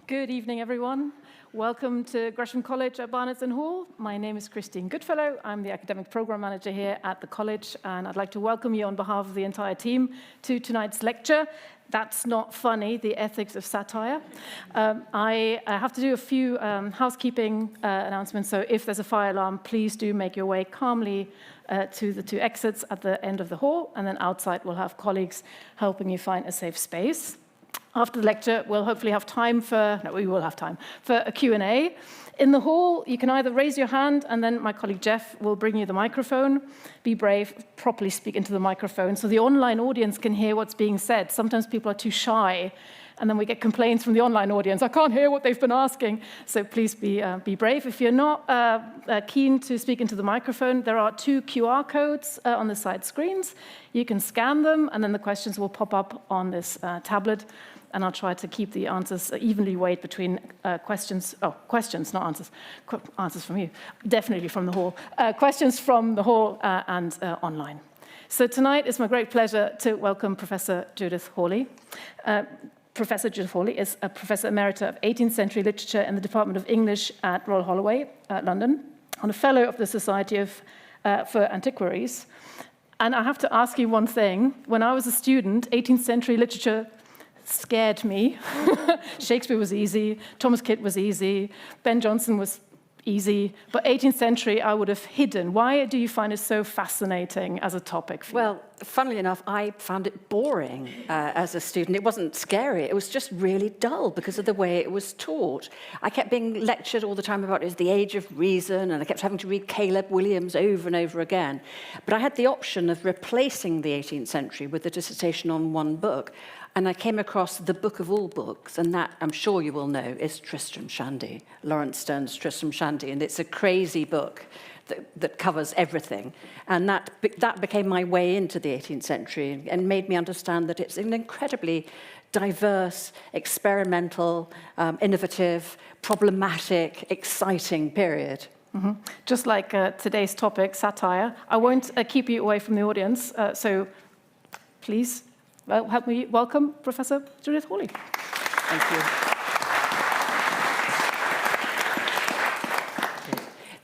Good evening, everyone. Welcome to Gresham College at Barnards and Hall. My name is Christine Goodfellow. I'm the Academic Program Manager here at the college, and I'd like to welcome you on behalf of the entire team to tonight's lecture. That's Not Funny, the Ethics of Satire. I have to do a few housekeeping announcements, so if there's a fire alarm, please do make your way calmly to the two exits at the end of the hall, and then outside we'll have colleagues helping you find a safe space. After the lecture, we'll hopefully have time for, we will have time for a Q&A. In the hall, you can either raise your hand, and then my colleague Jeff will bring you the microphone. Be brave, properly speak into the microphone, so the online audience can hear what's being said. Sometimes people are too shy, and then we get complaints from the online audience. I can't hear what they've been asking. So please be brave. If you're not keen to speak into the microphone, there are 2 QR codes on the side screens. You can scan them, and then the questions will pop up on this tablet. And I'll try to keep the answers evenly weighed between questions, not answers, answers from you, definitely from the hall, questions from the hall and online. So tonight it's my great pleasure to welcome Professor Judith Hawley. Professor Judith Hawley is a Professor Emerita of 18th Century Literature in the Department of English at Royal Holloway, London, and a Fellow of the Society for Antiquaries. And I have to ask you one thing. When I was a student, 18th century literature scared me. Shakespeare was easy, Thomas Kidd was easy, Ben Jonson was easy, but 18th century I would have hidden. Why do you find it so fascinating as a topic for you? Well, funnily enough, I found it boring as a student. It wasn't scary, it was just really dull because of the way it was taught. I kept being lectured all the time about it was the age of reason, and I kept having to read Caleb Williams over and over again. But I had the option of replacing the 18th century with a dissertation on one book. And I came across the book of all books, and that, I'm sure you will know, is Tristram Shandy, Lawrence Sterne's Tristram Shandy. And it's a crazy book that covers everything. And that became my way into the 18th century and made me understand that it's an incredibly diverse, experimental, innovative, problematic, exciting period. Mm-hmm. Just like today's topic, satire. I won't keep you away from the audience, so please. Well, help me welcome Professor Judith Hawley. Thank you.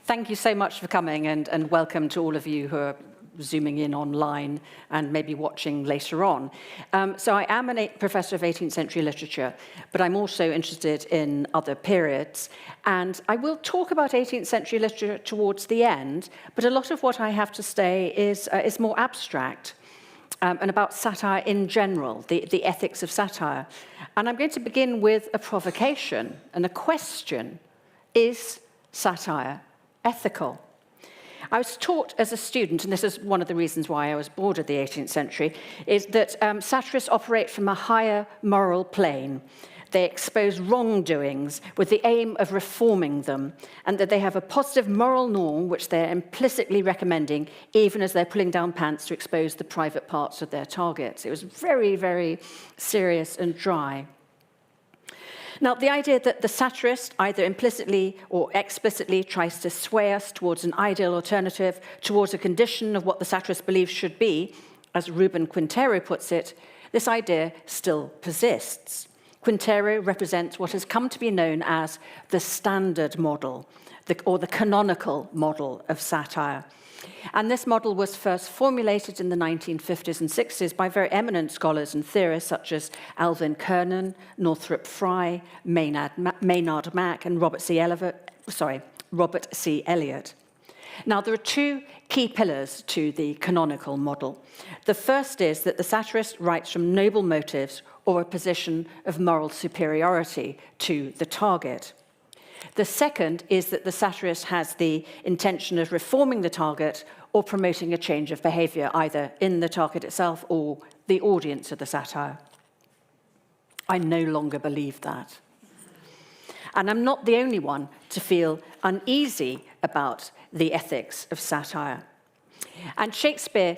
Thank you so much for coming, and welcome to all of you who are zooming in online and maybe watching later on. So I am a professor of 18th century literature, but I'm also interested in other periods. And I will talk about 18th century literature towards the end, but a lot of what I have to say is more abstract. And about satire in general, the ethics of satire. And I'm going to begin with a provocation and a question. Is satire ethical? I was taught as a student, and this is one of the reasons why I was bored of the 18th century, is that satirists operate from a higher moral plane. They expose wrongdoings with the aim of reforming them, and that they have a positive moral norm which they're implicitly recommending, even as they're pulling down pants to expose the private parts of their targets. It was very, very serious and dry. Now, the idea that the satirist either implicitly or explicitly tries to sway us towards an ideal alternative, towards a condition of what the satirist believes should be, as Ruben Quintero puts it, this idea still persists. Quintero represents what has come to be known as the standard model, or the canonical model of satire. And this model was first formulated in the 1950s and 60s by very eminent scholars and theorists such as Alvin Kernan, Northrop Frye, Maynard Mack, and Robert C. Eliot. Now, there are 2 key pillars to the canonical model. The first is that the satirist writes from noble motives or a position of moral superiority to the target. The second is that the satirist has the intention of reforming the target or promoting a change of behavior, either in the target itself or the audience of the satire. I no longer believe that. And I'm not the only one to feel uneasy about the ethics of satire. And Shakespeare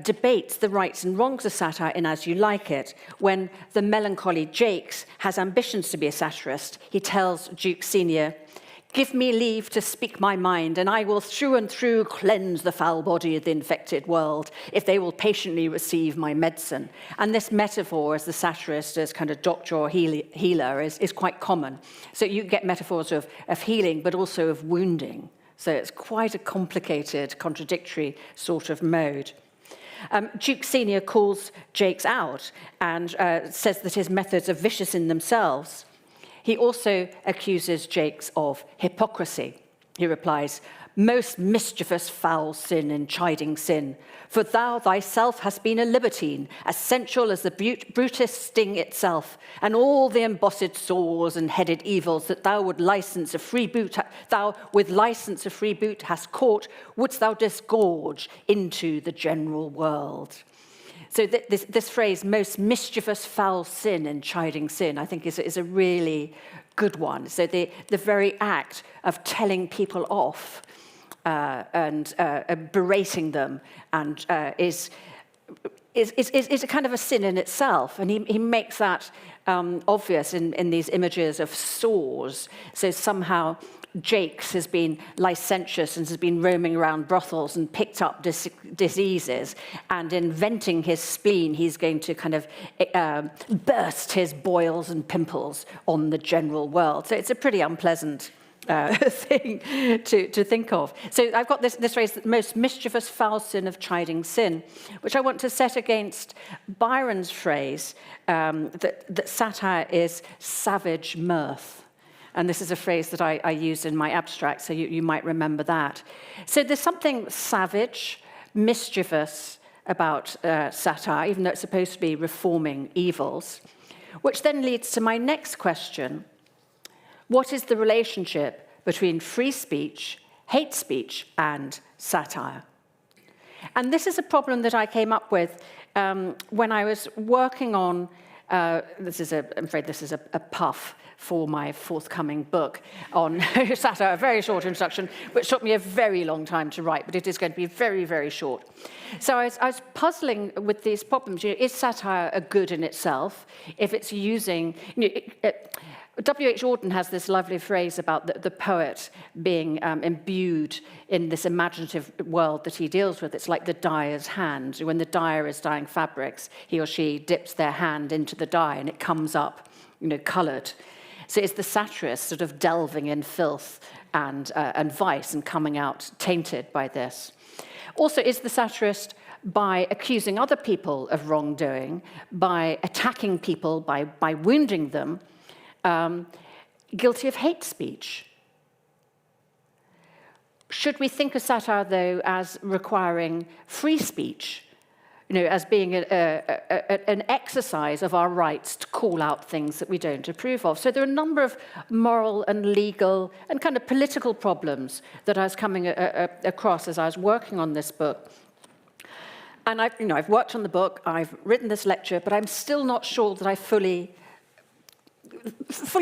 debates the rights and wrongs of satire in As You Like It. When the melancholy Jakes has ambitions to be a satirist, he tells Duke Senior, Give me leave to speak my mind, and I will through and through cleanse the foul body of the infected world, if they will patiently receive my medicine. And this metaphor, as the satirist, as kind of doctor or healer, is quite common. So you get metaphors of healing, but also of wounding. So it's quite a complicated, contradictory sort of mode. Duke Senior calls Jakes out and says that his methods are vicious in themselves. He also accuses Jakes of hypocrisy. He replies, "Most mischievous foul sin and chiding sin, for thou thyself hast been a libertine, as sensual as the brutest sting itself, and all the embossed sores and headed evils that thou with license of free boot hast caught, wouldst thou disgorge into the general world." So this phrase, most mischievous foul sin and chiding sin, I think is a really good one. So the very act of telling people off and berating them and is a kind of a sin in itself. And he makes that obvious in these images of sores. So somehow Jakes has been licentious and has been roaming around brothels and picked up diseases, and in venting his spleen, he's going to kind of burst his boils and pimples on the general world. So it's a pretty unpleasant thing to think of. So I've got this phrase, the most mischievous foul sin of chiding sin, which I want to set against Byron's phrase that satire is savage mirth. And this is a phrase that I use in my abstract, so you might remember that. So there's something savage, mischievous about satire, even though it's supposed to be reforming evils, which then leads to my next question. What is the relationship between free speech, hate speech, and satire? And this is a problem that I came up with when I was working on, I'm afraid this is a puff for my forthcoming book on satire, a very short introduction, which took me a very long time to write, but it is going to be very, very short. So I was puzzling with these problems. Is satire a good in itself? If it's using... W.H. Auden has this lovely phrase about the poet being imbued in this imaginative world that he deals with. It's like the dyer's hand. When the dyer is dyeing fabrics, he or she dips their hand into the dye and it comes up, coloured. So it's the satirist sort of delving in filth and vice and coming out tainted by this. Also, is the satirist, by accusing other people of wrongdoing, by attacking people, by wounding them, guilty of hate speech? Should we think of satire, though, as requiring free speech, as being an exercise of our rights to call out things that we don't approve of? So there are a number of moral and legal and kind of political problems that I was coming across as I was working on this book. And I've worked on the book, I've written this lecture, but I'm still not sure that I fully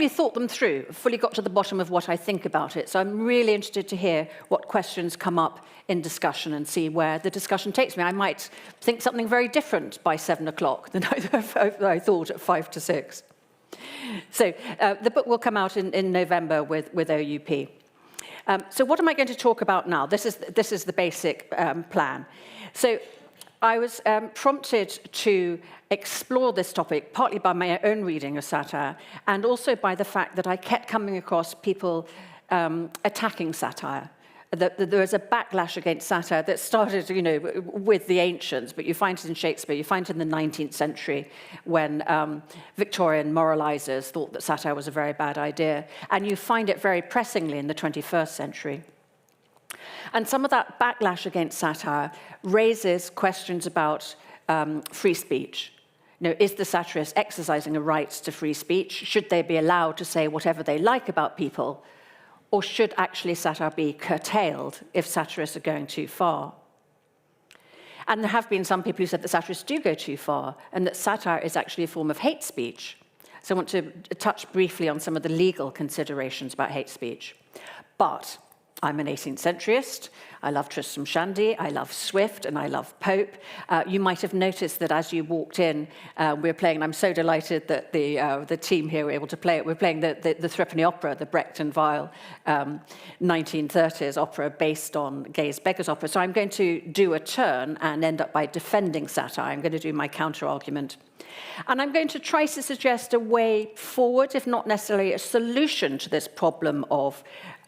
thought them through, fully got to the bottom of what I think about it. So I'm really interested to hear what questions come up in discussion and see where the discussion takes me. I might think something very different by 7 o'clock than I thought at 5 to 6. So the book will come out in November with OUP. So what am I going to talk about now? This is the basic plan. So I was prompted to explore this topic partly by my own reading of satire and also by the fact that I kept coming across people attacking satire. There was a backlash against satire that started, with the ancients, but you find it in Shakespeare, you find it in the 19th century when Victorian moralizers thought that satire was a very bad idea, and you find it very pressingly in the 21st century. And some of that backlash against satire raises questions about free speech. Is the satirist exercising a right to free speech? Should they be allowed to say whatever they like about people? Or should actually satire be curtailed if satirists are going too far? And there have been some people who said that satirists do go too far and that satire is actually a form of hate speech. So I want to touch briefly on some of the legal considerations about hate speech. But I'm an 18th centuryist. I love Tristram Shandy, I love Swift, and I love Pope. You might have noticed that as you walked in, we're playing, and I'm so delighted that the team here were able to play it. We're playing the Threepenny Opera, the Brecht and Weil 1930s opera based on Gay's Beggar's Opera. So I'm going to do a turn and end up by defending satire. I'm going to do my counter-argument. And I'm going to try to suggest a way forward, if not necessarily a solution to this problem of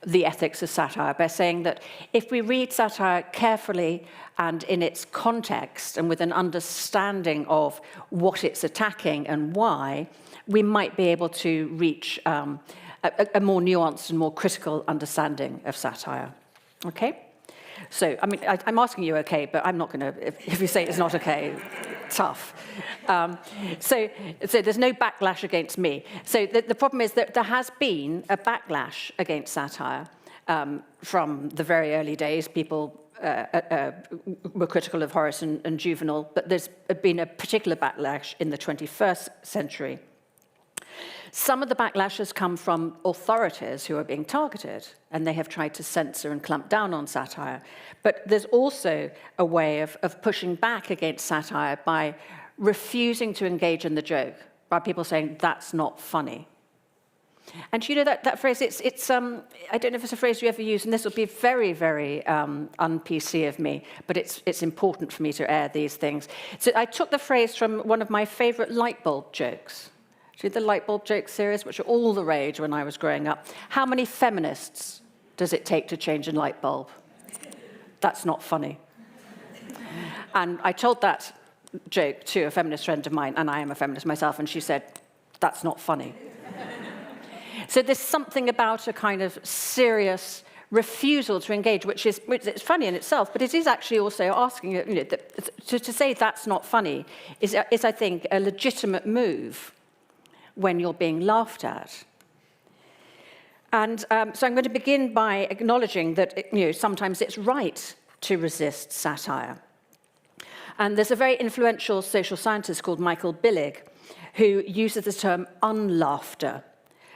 the ethics of satire, by saying that if we read satire carefully and in its context and with an understanding of what it's attacking and why, we might be able to reach a more nuanced and more critical understanding of satire. Okay? So, I mean, I'm asking you okay, but I'm not going to, if you say it's not okay, tough. So there's no backlash against me. So the problem is that there has been a backlash against satire from the very early days. People were critical of Horace and Juvenal, but there's been a particular backlash in the 21st century. Some of the backlash has come from authorities who are being targeted, and they have tried to censor and clamp down on satire. But there's also a way of pushing back against satire by refusing to engage in the joke, by people saying, that's not funny. And you know that phrase, it's I don't know if it's a phrase you ever use, and this will be very, very un-PC of me, but it's important for me to air these things. So I took the phrase from one of my favorite light bulb jokes. The light bulb joke series, which are all the rage when I was growing up. How many feminists does it take to change a light bulb? That's not funny. And I told that joke to a feminist friend of mine, and I am a feminist myself, and she said, that's not funny. So there's something about a kind of serious refusal to engage, which is funny in itself, but it is actually also asking, to say that's not funny is, I think, a legitimate move when you're being laughed at. And so I'm going to begin by acknowledging that sometimes it's right to resist satire. And there's a very influential social scientist called Michael Billig who uses the term unlaughter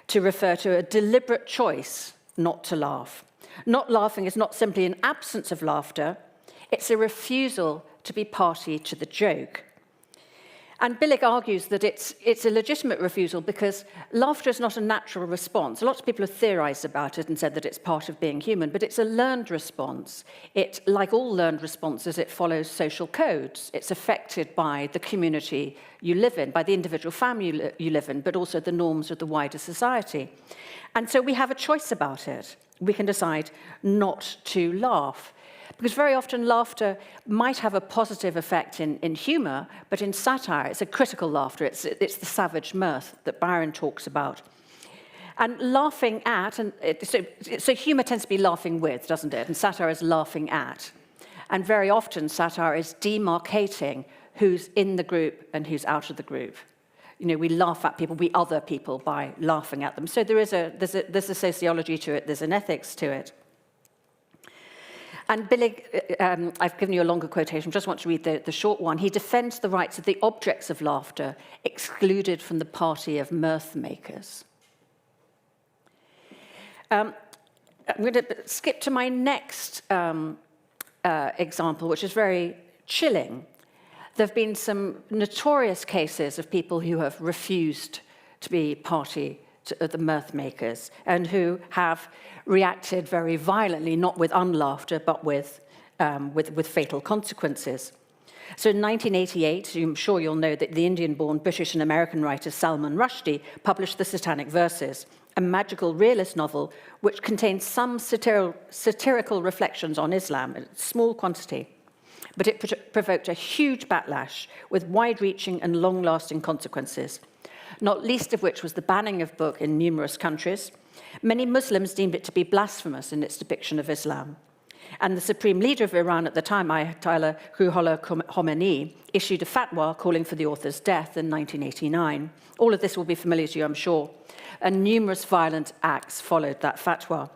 to refer to a deliberate choice not to laugh. Not laughing is not simply an absence of laughter, it's a refusal to be party to the joke. And Billig argues that it's a legitimate refusal because laughter is not a natural response. Lots of people have theorized about it and said that it's part of being human, but it's a learned response. It, like all learned responses, it follows social codes. It's affected by the community you live in, by the individual family you live in, but also the norms of the wider society. And so we have a choice about it. We can decide not to laugh. Because very often laughter might have a positive effect in humor, but in satire, it's a critical laughter. It's the savage mirth that Byron talks about. And laughing at, so humor tends to be laughing with, doesn't it? And satire is laughing at. And very often satire is demarcating who's in the group and who's out of the group. We laugh at people, we other people by laughing at them. So there's a sociology to it, there's an ethics to it. And Billig, I've given you a longer quotation, just want to read the short one. He defends the rights of the objects of laughter excluded from the party of mirth makers. I'm going to skip to my next example, which is very chilling. There have been some notorious cases of people who have refused to be party to the mirth makers and who have reacted very violently, not with unlaughter, but with fatal consequences. So in 1988, I'm sure you'll know that the Indian-born British and American writer Salman Rushdie published The Satanic Verses, a magical realist novel which contains some satirical reflections on Islam, in a small quantity. But it provoked a huge backlash with wide-reaching and long-lasting consequences, not least of which was the banning of the book in numerous countries. Many Muslims deemed it to be blasphemous in its depiction of Islam. And the supreme leader of Iran at the time, Ayatollah Ruhollah Khomeini, issued a fatwa calling for the author's death in 1989. All of this will be familiar to you, I'm sure. And numerous violent acts followed that fatwa.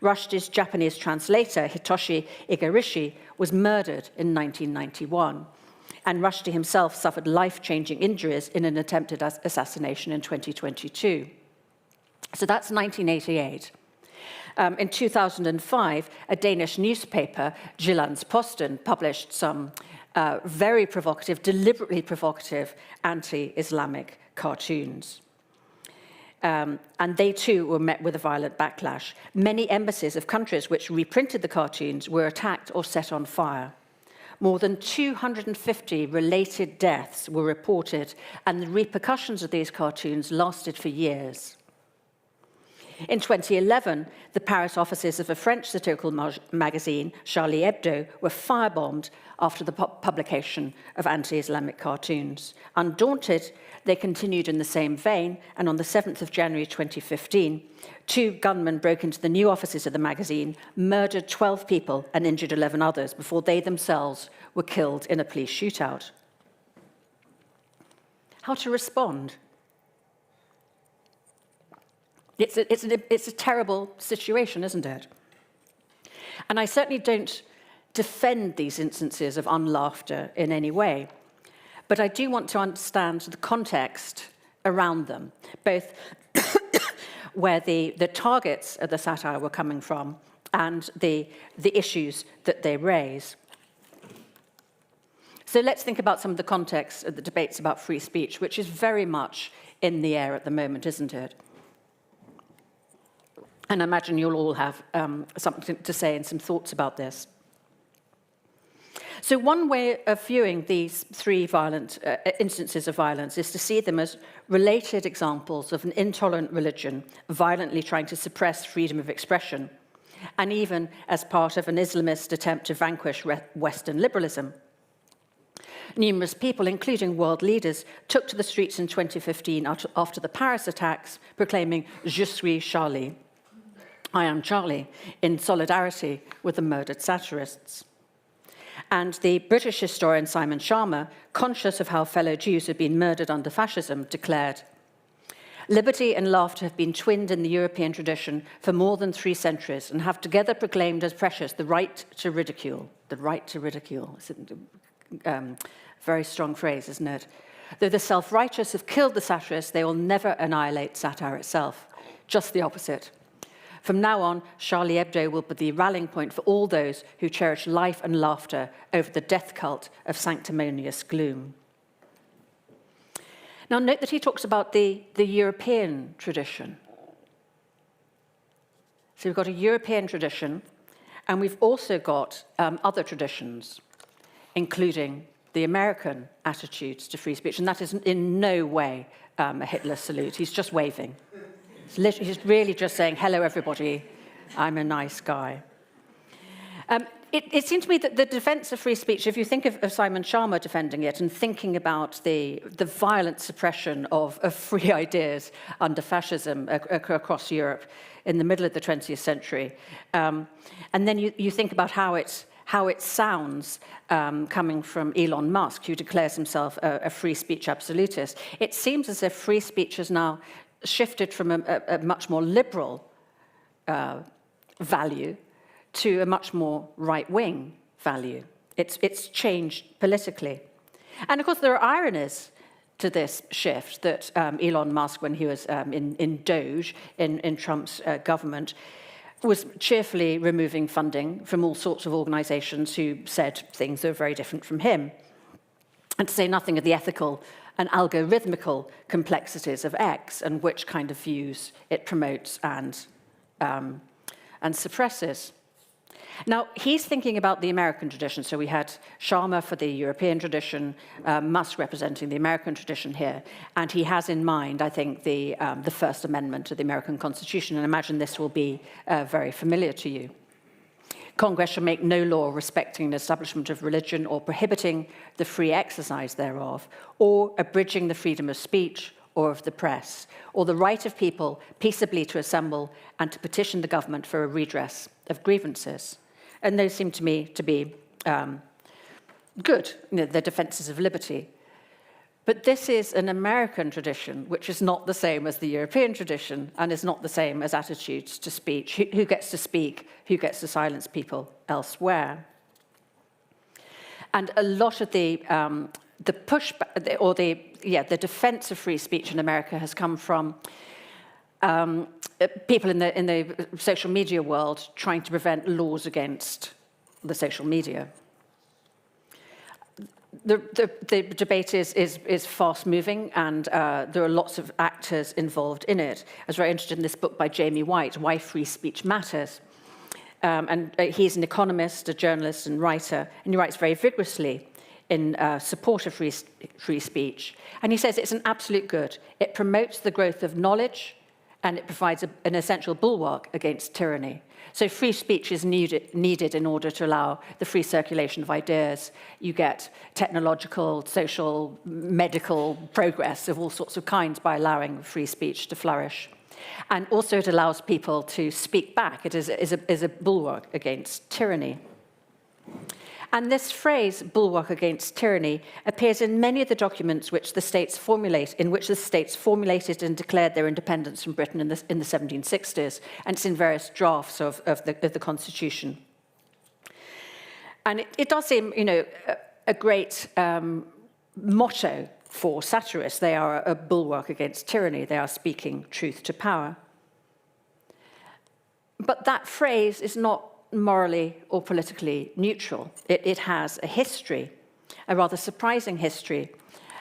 Rushdie's Japanese translator, Hitoshi Igarashi, was murdered in 1991. And Rushdie himself suffered life-changing injuries in an attempted assassination in 2022. So that's 1988. In 2005, a Danish newspaper, Jyllands-Posten, published some very provocative, deliberately provocative anti-Islamic cartoons. And they too were met with a violent backlash. Many embassies of countries which reprinted the cartoons were attacked or set on fire. More than 250 related deaths were reported, and the repercussions of these cartoons lasted for years. In 2011, the Paris offices of a French satirical magazine, Charlie Hebdo, were firebombed after the publication of anti-Islamic cartoons. Undaunted, they continued in the same vein, and on the 7th of January 2015, 2 gunmen broke into the new offices of the magazine, murdered 12 people and injured 11 others before they themselves were killed in a police shootout. How to respond? It's a terrible situation, isn't it? And I certainly don't defend these instances of unlaughter in any way, but I do want to understand the context around them, both where the targets of the satire were coming from and the issues that they raise. So let's think about some of the context of the debates about free speech, which is very much in the air at the moment, isn't it? And I imagine you'll all have something to say and some thoughts about this. So one way of viewing these 3 violent instances of violence is to see them as related examples of an intolerant religion violently trying to suppress freedom of expression, and even as part of an Islamist attempt to vanquish Western liberalism. Numerous people, including world leaders, took to the streets in 2015 after the Paris attacks, proclaiming "Je suis Charlie," I am Charlie, in solidarity with the murdered satirists. And the British historian Simon Sharma, conscious of how fellow Jews had been murdered under fascism, declared, "Liberty and laughter have been twinned in the European tradition for more than 3 centuries and have together proclaimed as precious the right to ridicule." The right to ridicule. It's a very strong phrase, isn't it? Though the self-righteous have killed the satirists, they will never annihilate satire itself. Just the opposite. From now on, Charlie Hebdo will be the rallying point for all those who cherish life and laughter over the death cult of sanctimonious gloom. Now, note that he talks about the European tradition. So we've got a European tradition, and we've also got other traditions, including the American attitudes to free speech, and that is in no way a Hitler salute. He's just waving. He's really just saying, "Hello, everybody, I'm a nice guy." It seems to me that the defense of free speech, if you think of Simon Sharma defending it and thinking about the violent suppression of free ideas under fascism across Europe in the middle of the 20th century, and then you think about how it sounds coming from Elon Musk, who declares himself a free speech absolutist, it seems as if free speech is now shifted from a much more liberal value to a much more right-wing value. It's changed politically. And of course, there are ironies to this shift that Elon Musk, when he was in Doge, in Trump's government, was cheerfully removing funding from all sorts of organizations who said things that were very different from him. And to say nothing of the ethical and algorithmical complexities of X and which kind of views it promotes and suppresses. Now, he's thinking about the American tradition. So we had Sharma for the European tradition, Musk representing the American tradition here. And he has in mind, I think, the First Amendment of the American Constitution. And I imagine this will be very familiar to you. Congress shall make no law respecting the establishment of religion or prohibiting the free exercise thereof, or abridging the freedom of speech or of the press, or the right of people peaceably to assemble and to petition the government for a redress of grievances. And those seem to me to be good, the defenses of liberty. But this is an American tradition, which is not the same as the European tradition and is not the same as attitudes to speech. Who gets to speak? Who gets to silence people elsewhere? And a lot of the pushback, or the defense of free speech in America has come from people in the social media world trying to prevent laws against the social media. The debate is fast-moving, and there are lots of actors involved in it. I was very interested in this book by Jamie White, Why Free Speech Matters. And he's an economist, a journalist, and writer, and he writes very vigorously in support of free speech. And he says it's an absolute good. It promotes the growth of knowledge, and it provides an essential bulwark against tyranny. So free speech is needed in order to allow the free circulation of ideas. You get technological, social, medical progress of all sorts of kinds by allowing free speech to flourish. And also it allows people to speak back. It is a bulwark against tyranny. And this phrase, bulwark against tyranny, appears in many of the documents which the states formulated and declared their independence from Britain in the 1760s, and it's in various drafts of the Constitution. And it does seem, a great motto for satirists. They are a bulwark against tyranny. They are speaking truth to power. But that phrase is not morally or politically neutral. It has a history, a rather surprising history,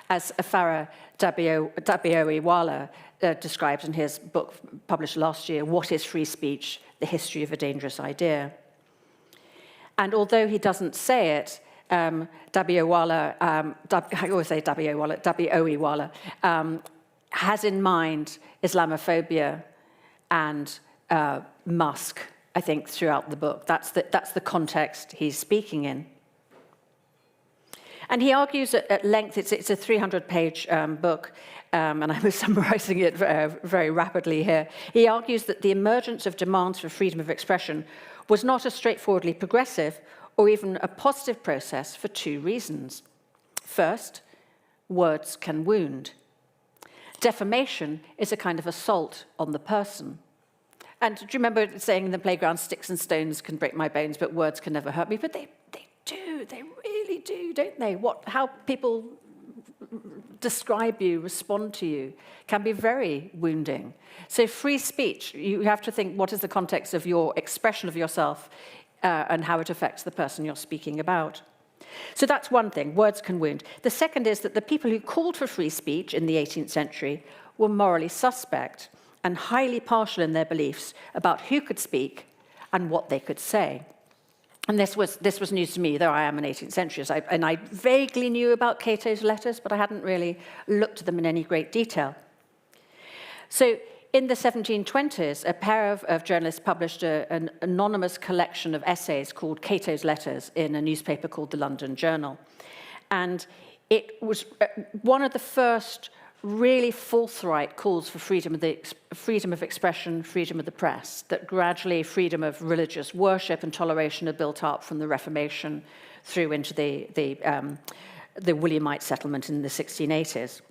as Afara Dabioiwala describes in his book published last year, What is Free Speech? The History of a Dangerous Idea. And although he doesn't say it, Dabioiwala has in mind Islamophobia and Musk, I think, throughout the book. That's the context he's speaking in. And he argues at length, it's a 300-page book, and I was summarizing it very rapidly here. He argues that the emergence of demands for freedom of expression was not a straightforwardly progressive or even a positive process for two reasons. First, words can wound. Defamation is a kind of assault on the person. And do you remember saying in the playground, sticks and stones can break my bones, but words can never hurt me? But they do, they really do, don't they? How people describe you, respond to you, can be very wounding. So free speech, you have to think, what is the context of your expression of yourself and how it affects the person you're speaking about? So that's one thing, words can wound. The second is that the people who called for free speech in the 18th century were morally suspect and highly partial in their beliefs about who could speak and what they could say. And this was news to me, though I am an 18th centuryist, and I vaguely knew about Cato's letters, but I hadn't really looked at them in any great detail. So in the 1720s, a pair of journalists published an anonymous collection of essays called Cato's Letters in a newspaper called the London Journal. And it was one of the first really forthright calls for freedom of expression, freedom of the press, that gradually freedom of religious worship and toleration are built up from the Reformation through into the Williamite settlement in the 1680s.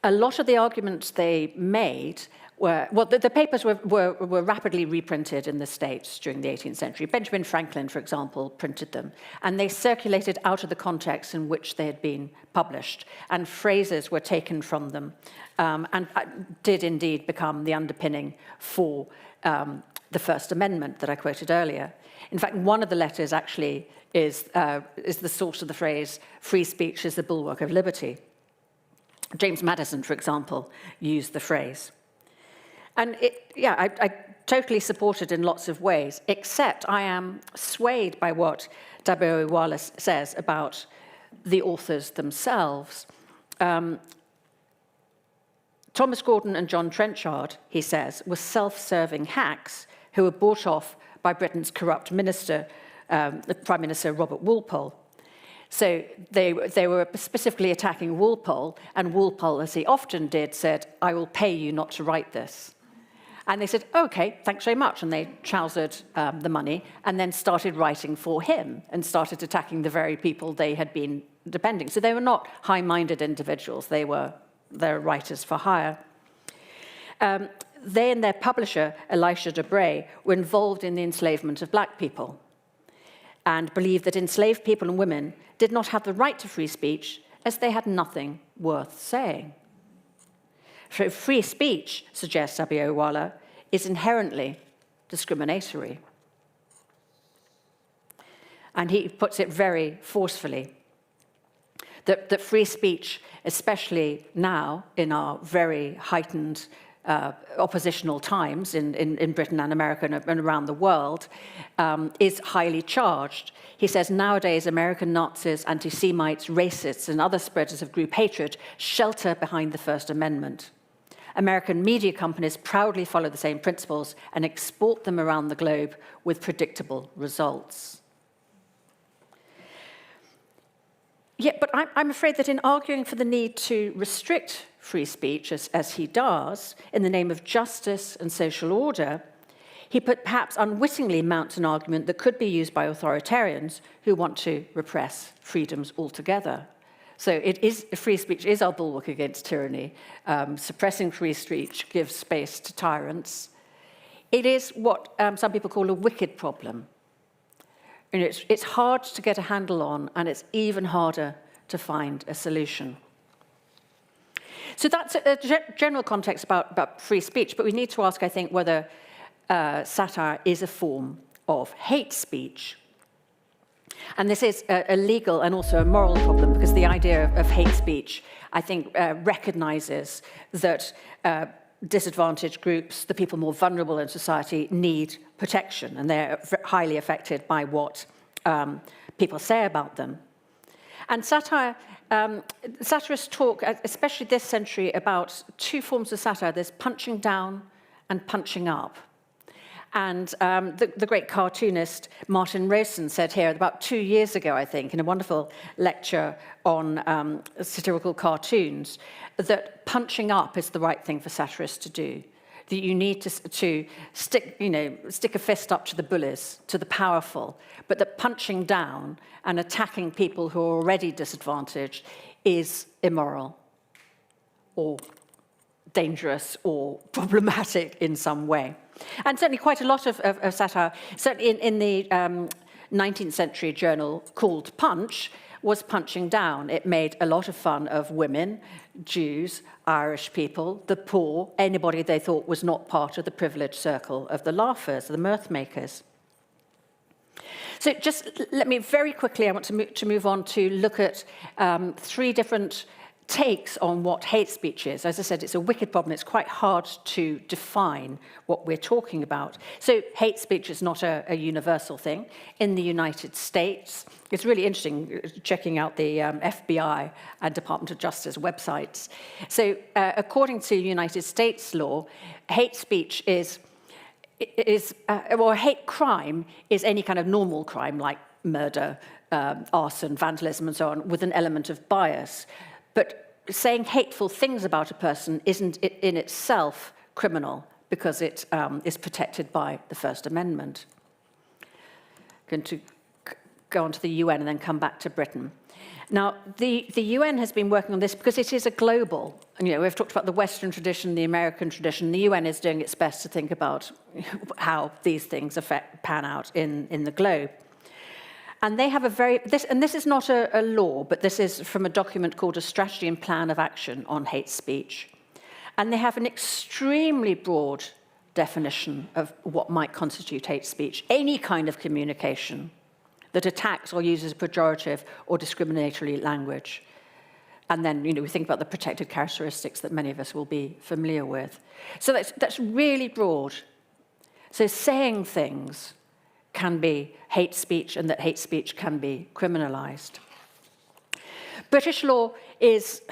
A lot of the arguments they made were, well, the papers were rapidly reprinted in the States during the 18th century. Benjamin Franklin, for example, printed them, and they circulated out of the context in which they had been published, and phrases were taken from them, and did indeed become the underpinning for the First Amendment that I quoted earlier. In fact, one of the letters actually is the source of the phrase, free speech is the bulwark of liberty. James Madison, for example, used the phrase. And I totally support it in lots of ways, except I am swayed by what Dabioiwala says about the authors themselves. Thomas Gordon and John Trenchard, he says, were self-serving hacks who were bought off by Britain's corrupt minister, the Prime Minister Robert Walpole. So they were specifically attacking Walpole, and Walpole, as he often did, said, I will pay you not to write this. And they said, okay, thanks very much. And they trousered the money and then started writing for him and started attacking the very people they had been depending. So they were not high-minded individuals. They're writers for hire. They and their publisher, Elisha de Bray, were involved in the enslavement of black people and believed that enslaved people and women did not have the right to free speech as they had nothing worth saying. Free speech, suggests Abiowala, is inherently discriminatory. And he puts it very forcefully, that free speech, especially now in our very heightened oppositional times in Britain and America and around the world, is highly charged. He says, nowadays, American Nazis, anti-Semites, racists, and other spreaders of group hatred shelter behind the First Amendment. American media companies proudly follow the same principles and export them around the globe with predictable results. Yeah, but I'm afraid that in arguing for the need to restrict free speech, as he does, in the name of justice and social order, he perhaps unwittingly mounts an argument that could be used by authoritarians who want to repress freedoms altogether. So free speech is our bulwark against tyranny. Suppressing free speech gives space to tyrants. It is what some people call a wicked problem. And it's hard to get a handle on, and it's even harder to find a solution. So that's a general context about free speech, but we need to ask, I think, whether satire is a form of hate speech. And this is a legal and also a moral problem, because the idea of hate speech, I think, recognizes that disadvantaged groups, the people more vulnerable in society, need protection, and they're highly affected by what people say about them. And satirists talk, especially this century, about two forms of satire. There's punching down and punching up. And the great cartoonist Martin Rowson said here about 2 years ago, I think, in a wonderful lecture on satirical cartoons, that punching up is the right thing for satirists to do. That you need to stick a fist up to the bullies, to the powerful, but that punching down and attacking people who are already disadvantaged is immoral or dangerous or problematic in some way. And certainly quite a lot of satire, certainly in the 19th century journal called Punch, was punching down. It made a lot of fun of women, Jews, Irish people, the poor, anybody they thought was not part of the privileged circle of the laughers, the mirth makers. So just let me very quickly, I want to move on to look at three different takes on what hate speech is. As I said, it's a wicked problem. It's quite hard to define what we're talking about. So hate speech is not a universal thing. In the United States, it's really interesting checking out the FBI and Department of Justice websites. So according to United States law, hate speech or hate crime is any kind of normal crime like murder, arson, vandalism, and so on, with an element of bias. But saying hateful things about a person isn't in itself criminal because it is protected by the First Amendment. I'm going to go on to the UN and then come back to Britain. Now, the UN has been working on this because it is a global, we've talked about the Western tradition, the American tradition. The UN is doing its best to think about how these things pan out in the globe. And they have this is not a law, but this is from a document called a Strategy and Plan of Action on Hate Speech. And they have an extremely broad definition of what might constitute hate speech. Any kind of communication that attacks or uses pejorative or discriminatory language. And then, we think about the protected characteristics that many of us will be familiar with. So that's really broad. So saying things can be hate speech, and that hate speech can be criminalized. British law is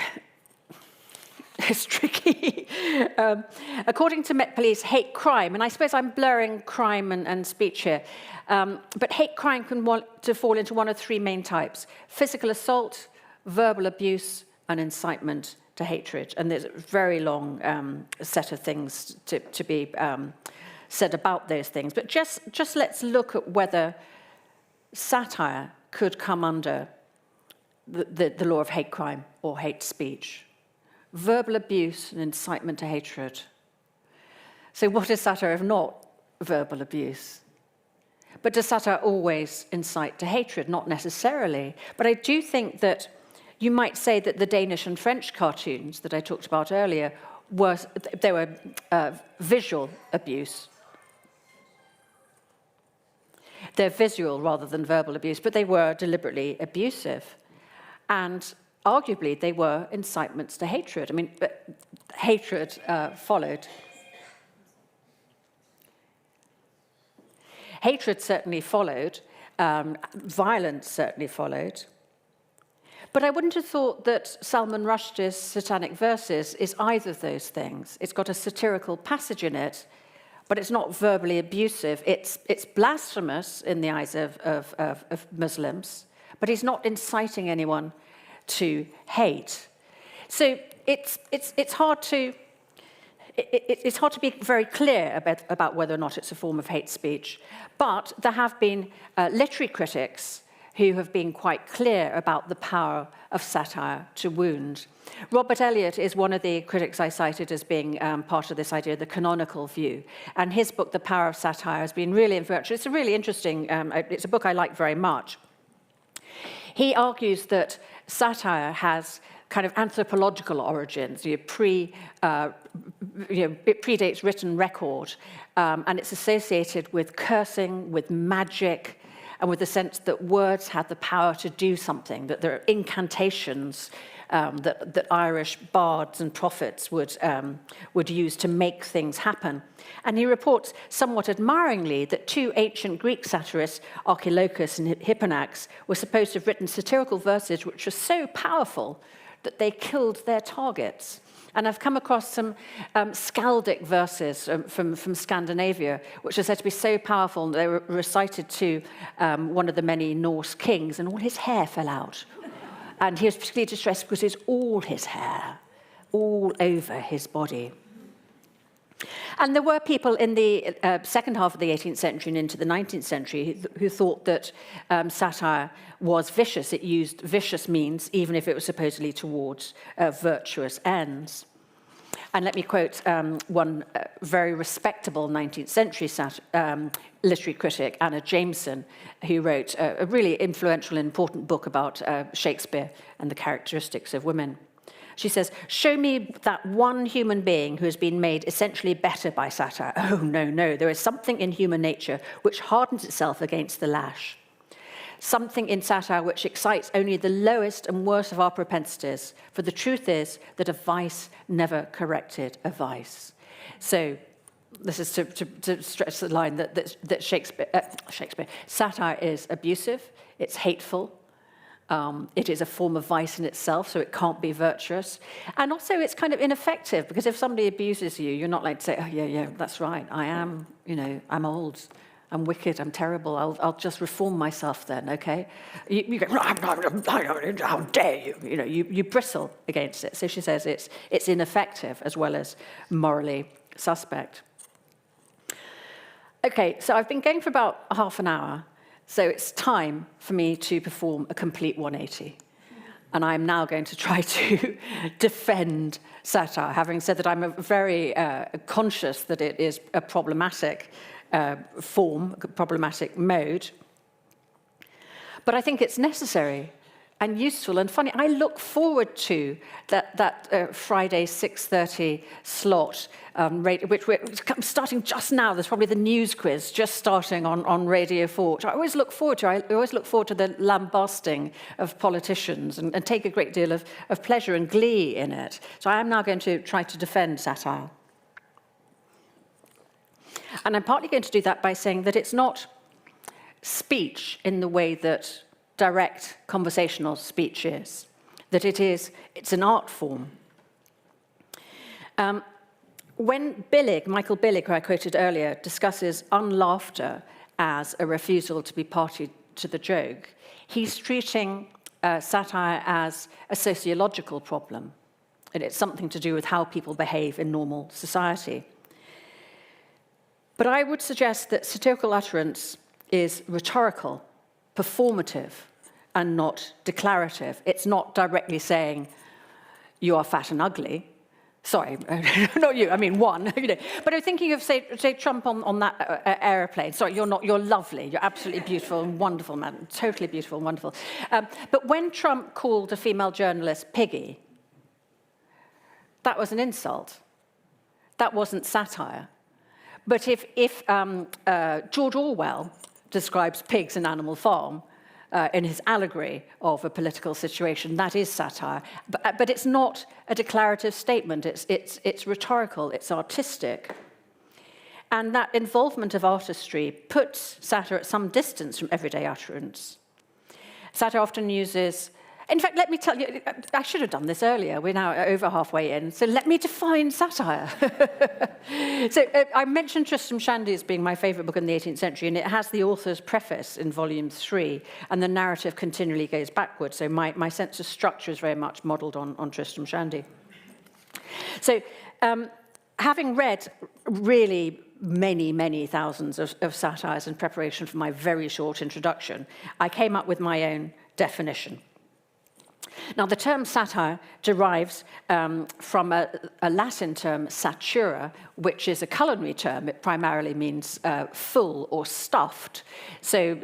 tricky. According to Met Police, hate crime, and I suppose I'm blurring crime and speech here, but hate crime can fall into one of three main types: physical assault, verbal abuse, and incitement to hatred. And there's a very long set of things to be said about those things. But just let's look at whether satire could come under the law of hate crime or hate speech. Verbal abuse and incitement to hatred. So what is satire if not verbal abuse? But does satire always incite to hatred? Not necessarily. But I do think that you might say that the Danish and French cartoons that I talked about earlier were visual abuse. They're visual rather than verbal abuse, but they were deliberately abusive. And arguably, they were incitements to hatred. I mean, hatred followed. Hatred certainly followed. Violence certainly followed. But I wouldn't have thought that Salman Rushdie's Satanic Verses is either of those things. It's got a satirical passage in it, but it's not verbally abusive. It's blasphemous in the eyes of Muslims, but he's not inciting anyone to hate. So it's hard to be very clear about whether or not it's a form of hate speech. But there have been literary critics who have been quite clear about the power of satire to wound. Robert Elliott is one of the critics I cited as being part of this idea, the canonical view. And his book, The Power of Satire, has been really influential. It's a really interesting, it's a book I like very much. He argues that satire has kind of anthropological origins. It predates written record, and it's associated with cursing, with magic, and with the sense that words had the power to do something, that there are incantations that Irish bards and prophets would use to make things happen. And he reports somewhat admiringly that two ancient Greek satirists, Archilochus and Hipponax, were supposed to have written satirical verses which were so powerful that they killed their targets. And I've come across some skaldic verses from Scandinavia, which are said to be so powerful that they were recited to one of the many Norse kings, and all his hair fell out. And he was particularly distressed because it's all his hair, all over his body. And there were people in the second half of the 18th century and into the 19th century who thought that satire was vicious. It used vicious means, even if it was supposedly towards virtuous ends. And let me quote one very respectable 19th century literary critic, Anna Jameson, who wrote a really influential and important book about Shakespeare and the characteristics of women. She says, "Show me that one human being who has been made essentially better by satire. Oh, no, there is something in human nature which hardens itself against the lash. Something in satire which excites only the lowest and worst of our propensities, for the truth is that a vice never corrected a vice." So this is to stress the line that Shakespeare, satire is abusive, it's hateful, it is a form of vice in itself, so it can't be virtuous. And also it's kind of ineffective, because if somebody abuses you, you're not like to say, oh, yeah, that's right, I am, I'm old, I'm wicked, I'm terrible, I'll just reform myself then, okay? You go, how dare you? You bristle against it. So she says it's ineffective as well as morally suspect. Okay, so I've been going for about half an hour, so it's time for me to perform a complete 180. And I'm now going to try to defend satire, having said that I'm very conscious that it is a problematic form, a problematic mode. But I think it's necessary and useful and funny. I look forward to that Friday 6:30 slot, which we're starting just now. There's probably the news quiz just starting on Radio 4, which I always look forward to. I always look forward to the lambasting of politicians and take a great deal of pleasure and glee in it. So I am now going to try to defend satire. And I'm partly going to do that by saying that it's not speech in the way that direct conversational speech is, that it's an art form. When Michael Billig, who I quoted earlier, discusses unlaughter as a refusal to be party to the joke, he's treating satire as a sociological problem, and it's something to do with how people behave in normal society. But I would suggest that satirical utterance is rhetorical, performative, and not declarative. It's not directly saying, you are fat and ugly. Sorry, not you, I mean one. But I'm thinking of, say Trump on that aeroplane. Sorry, you're not, you're lovely. You're absolutely beautiful and wonderful, man. Totally beautiful and wonderful. But when Trump called a female journalist piggy, that was an insult. that wasn't satire. But if George Orwell describes pigs in Animal Farm in his allegory of a political situation, that is satire. But it's not a declarative statement. It's rhetorical. It's artistic. And that involvement of artistry puts satire at some distance from everyday utterance. Satire often uses... In fact, let me tell you, I should have done this earlier. We're now over halfway in, so let me define satire. I mentioned Tristram Shandy as being my favourite book in the 18th century, and it has the author's preface in volume 3, and the narrative continually goes backwards, so my sense of structure is very much modelled on Tristram Shandy. So, having read really many thousands of satires in preparation for my very short introduction, I came up with my own definition. Now, the term satire derives from a Latin term, satura, which is a culinary term. It primarily means full or stuffed. So,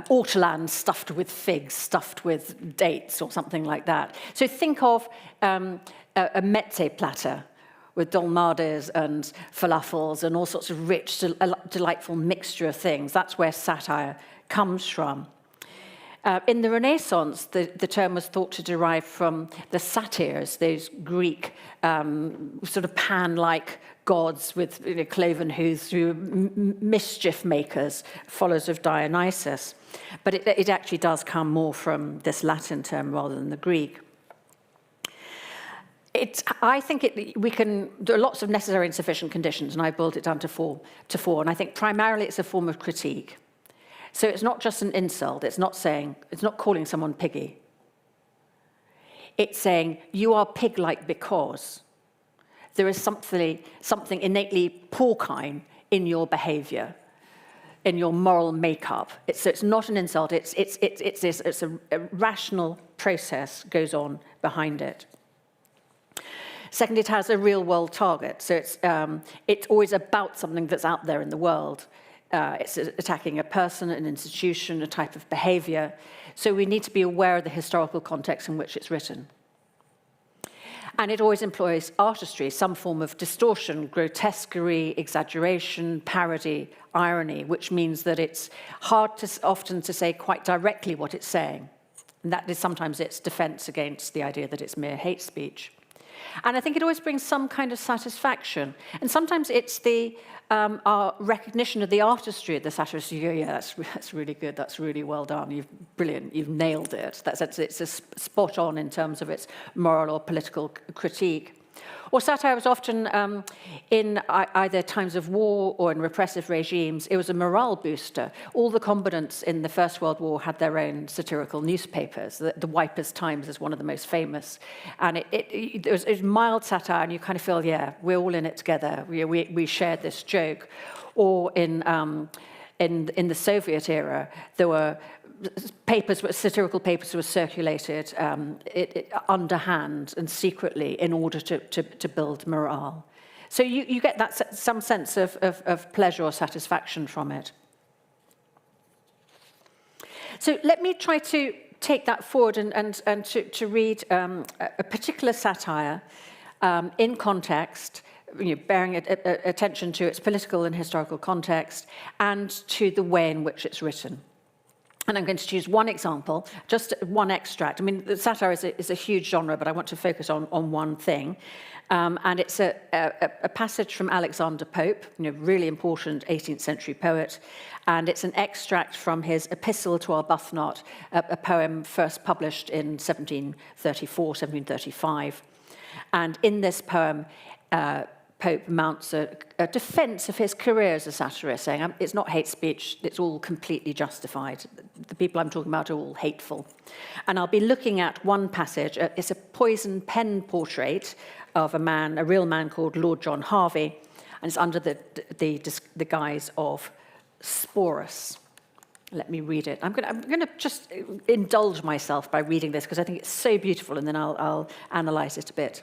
ortolan stuffed with figs, stuffed with dates, or something like that. So think of a mezze platter with dolmades and falafels and all sorts of rich, delightful mixture of things. That's where satire comes from. In the Renaissance, the term was thought to derive from the satyrs, those Greek sort of Pan-like gods with cloven hooves, who were mischief makers, followers of Dionysus. But it actually does come more from this Latin term rather than the Greek. I think there are lots of necessary and sufficient conditions, and I boiled it down to four. And I think primarily it's a form of critique. So it's not just an insult. It's not calling someone piggy. It's saying, you are pig-like because there is something innately porcine in your behavior, in your moral makeup. So it's not an insult. It's a rational process goes on behind it. Second, it has a real-world target. So it's always about something that's out there in the world. It's attacking a person, an institution, a type of behavior. So we need to be aware of the historical context in which it's written. And it always employs artistry, some form of distortion, grotesquerie, exaggeration, parody, irony, which means that it's hard often to say quite directly what it's saying. And that is sometimes its defense against the idea that it's mere hate speech. And I think it always brings some kind of satisfaction. And sometimes it's our recognition of the artistry of the satirist. Yeah, that's really good. That's really well done. Brilliant. You've nailed it. It's a spot on in terms of its moral or political critique. Or satire was often in either times of war or in repressive regimes. It was a morale booster. All the combatants in the First World War had their own satirical newspapers. The Wipers Times is one of the most famous. And it was mild satire, and you kind of feel, yeah, we're all in it together. We shared this joke. Or in the Soviet era, there were satirical papers were circulated underhand and secretly in order to build morale. So you get that some sense of pleasure or satisfaction from it. So let me try to take that forward and to read a particular satire in context, bearing attention to its political and historical context and to the way in which it's written. And I'm going to choose one example, just one extract. I mean, the satire is a huge genre, but I want to focus on one thing. And it's a passage from Alexander Pope, really important 18th century poet. And it's an extract from his Epistle to Arbuthnot, a poem first published in 1734, 1735. And in this poem, Pope mounts a defense of his career as a satirist, saying it's not hate speech, it's all completely justified. The people I'm talking about are all hateful. And I'll be looking at one passage. It's a poison pen portrait of a real man called Lord John Harvey, and it's under the guise of Sporus. Let me read it. I'm going to just indulge myself by reading this because I think it's so beautiful, and then I'll analyse it a bit.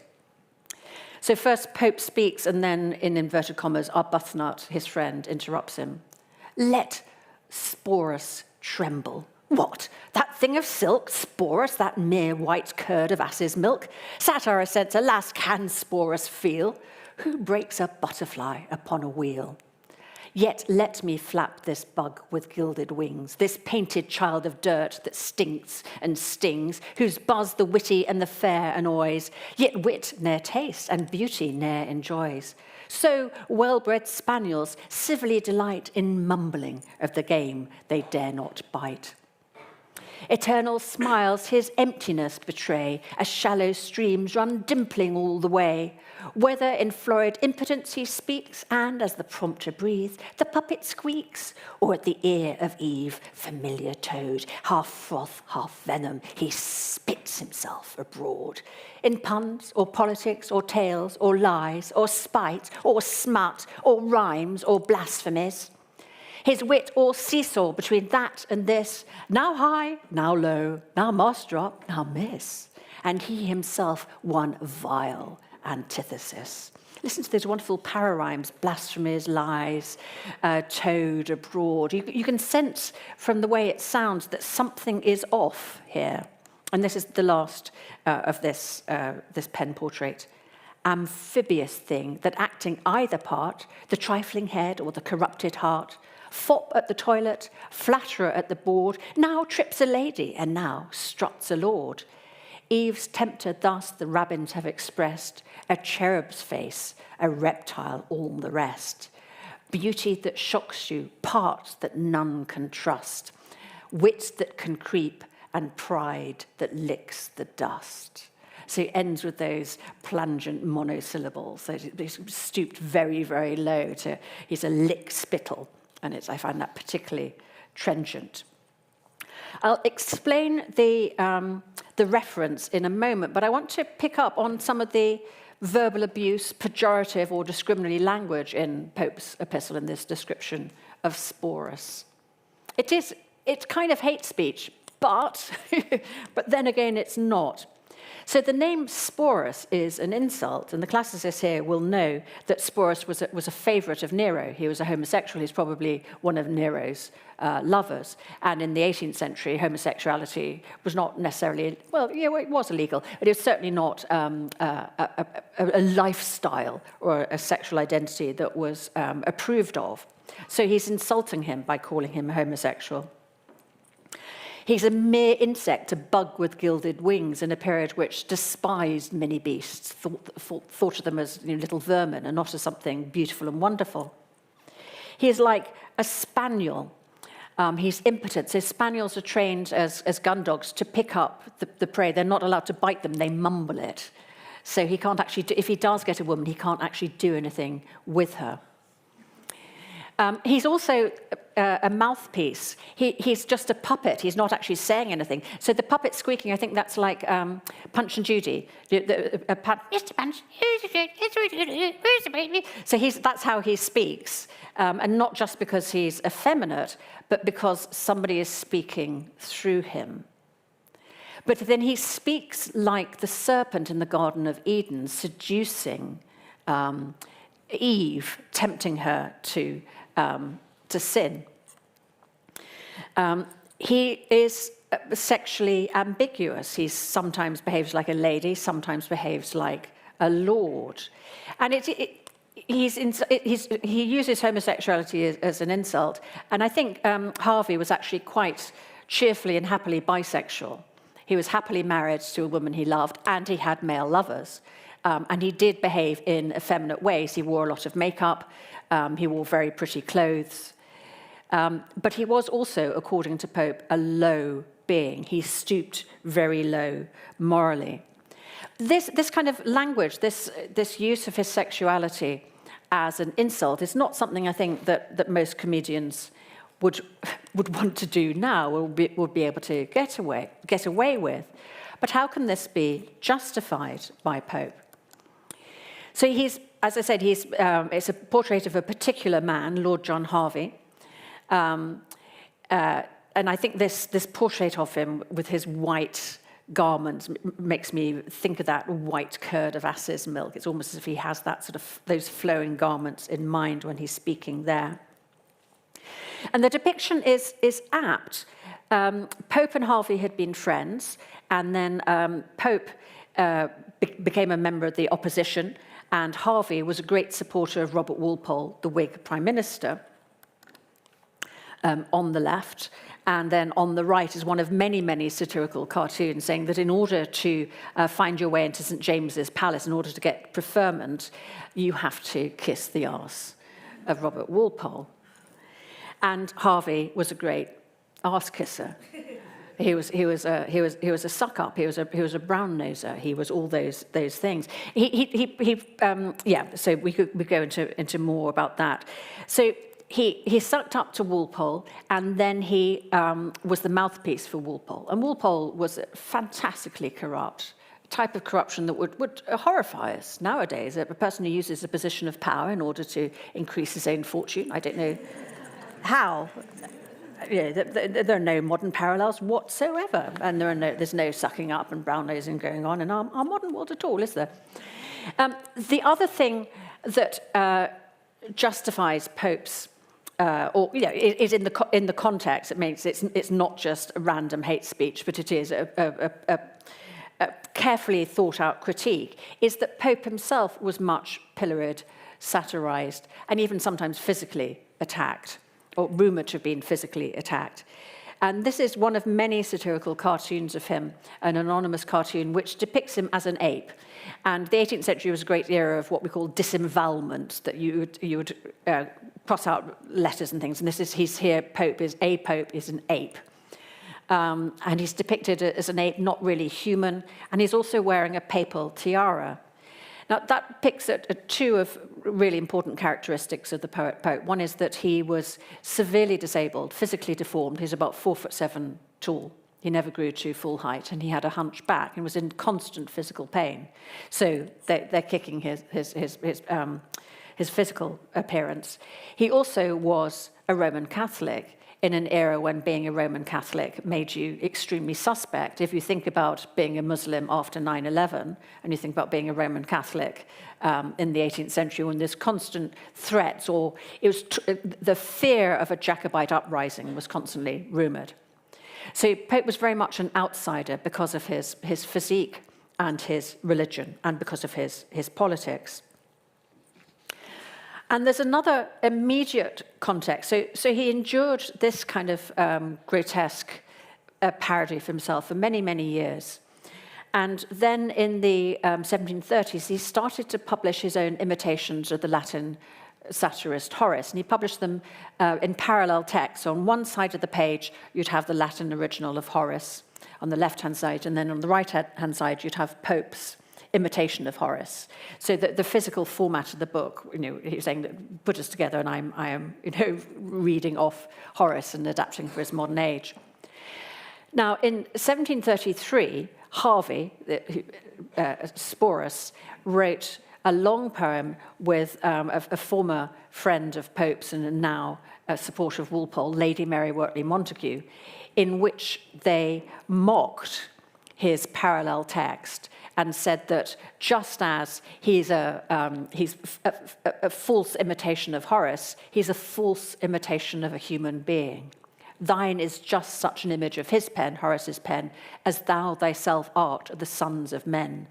So first Pope speaks, and then, in inverted commas, Arbuthnot, his friend, interrupts him. Let Sporus tremble. What? That thing of silk, Sporus, that mere white curd of ass's milk? Satire sense, alas, can Sporus feel? Who breaks a butterfly upon a wheel? Yet let me flap this bug with gilded wings, this painted child of dirt that stinks and stings, whose buzz the witty and the fair annoys, yet wit ne'er tastes and beauty ne'er enjoys. So well-bred spaniels civilly delight in mumbling of the game they dare not bite. Eternal smiles his emptiness betray, as shallow streams run dimpling all the way. Whether in florid impotence he speaks, and as the prompter breathes, the puppet squeaks, or at the ear of Eve, familiar toad, half froth, half venom, he spits himself abroad. In puns, or politics, or tales, or lies, or spite, or smut, or rhymes, or blasphemies. His wit all seesaw between that and this, now high, now low, now moss drop, now miss. And he himself one vile antithesis. Listen to those wonderful para-rhymes, blasphemies, lies, toad abroad. You can sense from the way it sounds that something is off here. And this is the last of this pen portrait. Amphibious thing that acting either part, the trifling head or the corrupted heart, fop at the toilet, flatterer at the board, now trips a lady and now struts a lord. Eve's tempter thus the rabbins have expressed, a cherub's face, a reptile all the rest. Beauty that shocks you, parts that none can trust, wits that can creep, and pride that licks the dust. So it ends with those plangent monosyllables. So he's stooped very, very low to, he's a lick spittle. And I find that particularly trenchant. I'll explain the reference in a moment, but I want to pick up on some of the verbal abuse, pejorative or discriminatory language in Pope's epistle in this description of Sporus. It's kind of hate speech, but then again, it's not. So the name Sporus is an insult, and the classicists here will know that Sporus was a favourite of Nero. He was a homosexual. He's probably one of Nero's lovers. And in the 18th century, homosexuality was not necessarily, well, yeah, it was illegal, but it was certainly not a lifestyle or a sexual identity that was approved of. So he's insulting him by calling him homosexual. He's a mere insect, a bug with gilded wings, in a period which despised many beasts, thought of them as little vermin and not as something beautiful and wonderful. He is like a spaniel. He's impotent. So spaniels are trained as gun dogs to pick up the prey. They're not allowed to bite them. They mumble it. So he can't actually if he does get a woman, he can't actually do anything with her. He's also a mouthpiece. He's just a puppet. He's not actually saying anything. So the puppet squeaking, I think that's like Punch and Judy. Mr. Punch, so that's how he speaks. And not just because he's effeminate, but because somebody is speaking through him. But then he speaks like the serpent in the Garden of Eden, seducing Eve, tempting her to sin. He is sexually ambiguous. He sometimes behaves like a lady, sometimes behaves like a lord. And he uses homosexuality as an insult. And I think Harvey was actually quite cheerfully and happily bisexual. He was happily married to a woman he loved, and he had male lovers. And he did behave in effeminate ways. He wore a lot of makeup. He wore very pretty clothes. But he was also, according to Pope, a low being. He stooped very low morally. This kind of language, this use of his sexuality as an insult is not something I think that most comedians would want to do now or would be able to get away with. But how can this be justified by Pope? So as I said, it's a portrait of a particular man, Lord John Harvey. And I think this portrait of him with his white garments makes me think of that white curd of ass's milk. It's almost as if he has that sort of those flowing garments in mind when he's speaking there. And the depiction is apt. Pope and Harvey had been friends, and then Pope became a member of the opposition, And Harvey was a great supporter of Robert Walpole, the Whig Prime Minister, on the left. And then on the right is one of many, many satirical cartoons saying that in order to find your way into St. James's Palace, in order to get preferment, you have to kiss the arse of Robert Walpole. And Harvey was a great arse kisser. He was a suck up. He was a brown noser. He was all those things. So we go into more about that. So he sucked up to Walpole, and then he was the mouthpiece for Walpole. And Walpole was fantastically corrupt, a type of corruption that would horrify us nowadays. A person who uses a position of power in order to increase his own fortune. I don't know how. There are no modern parallels whatsoever, and there's no sucking up and brown nosing going on in our modern world at all, is there? The other thing that justifies Pope's, is in the context. It means it's not just a random hate speech, but it is a carefully thought out critique. Is that Pope himself was much pilloried, satirized, and even sometimes physically attacked, or rumoured to have been physically attacked. And this is one of many satirical cartoons of him, an anonymous cartoon which depicts him as an ape. And the 18th century was a great era of what we call disemvowelment, that you would cross out letters and things. And he's here, Pope is an ape. And he's depicted as an ape, not really human. And he's also wearing a papal tiara. Now, that picks at two of really important characteristics of the Pope. One is that he was severely disabled, physically deformed. He's about 4'7" tall. He never grew to full height, and he had a hunchback and was in constant physical pain. So they're kicking his physical appearance. He also was a Roman Catholic in an era when being a Roman Catholic made you extremely suspect. If you think about being a Muslim after 9/11, and you think about being a Roman Catholic in the 18th century, when there's constant threats, or it was the fear of a Jacobite uprising was constantly rumoured. So Pope was very much an outsider because of his physique and his religion, and because of his politics. And there's another immediate context. So he endured this kind of grotesque parody of himself for many, many years. And then in the 1730s, he started to publish his own imitations of the Latin satirist Horace, and he published them in parallel text. So on one side of the page, you'd have the Latin original of Horace on the left-hand side, and then on the right-hand side, you'd have Pope's imitation of Horace. So the physical format of the book, he's saying that put us together, and I am reading off Horace and adapting for his modern age. Now, in 1733, Harvey, Sporus, wrote a long poem with a former friend of Pope's and now a supporter of Walpole, Lady Mary Wortley Montagu, in which they mocked his parallel text and said that just as he's a false imitation of Horace, he's a false imitation of a human being. Thine is just such an image of his pen, Horace's pen, as thou thyself art of the sons of men.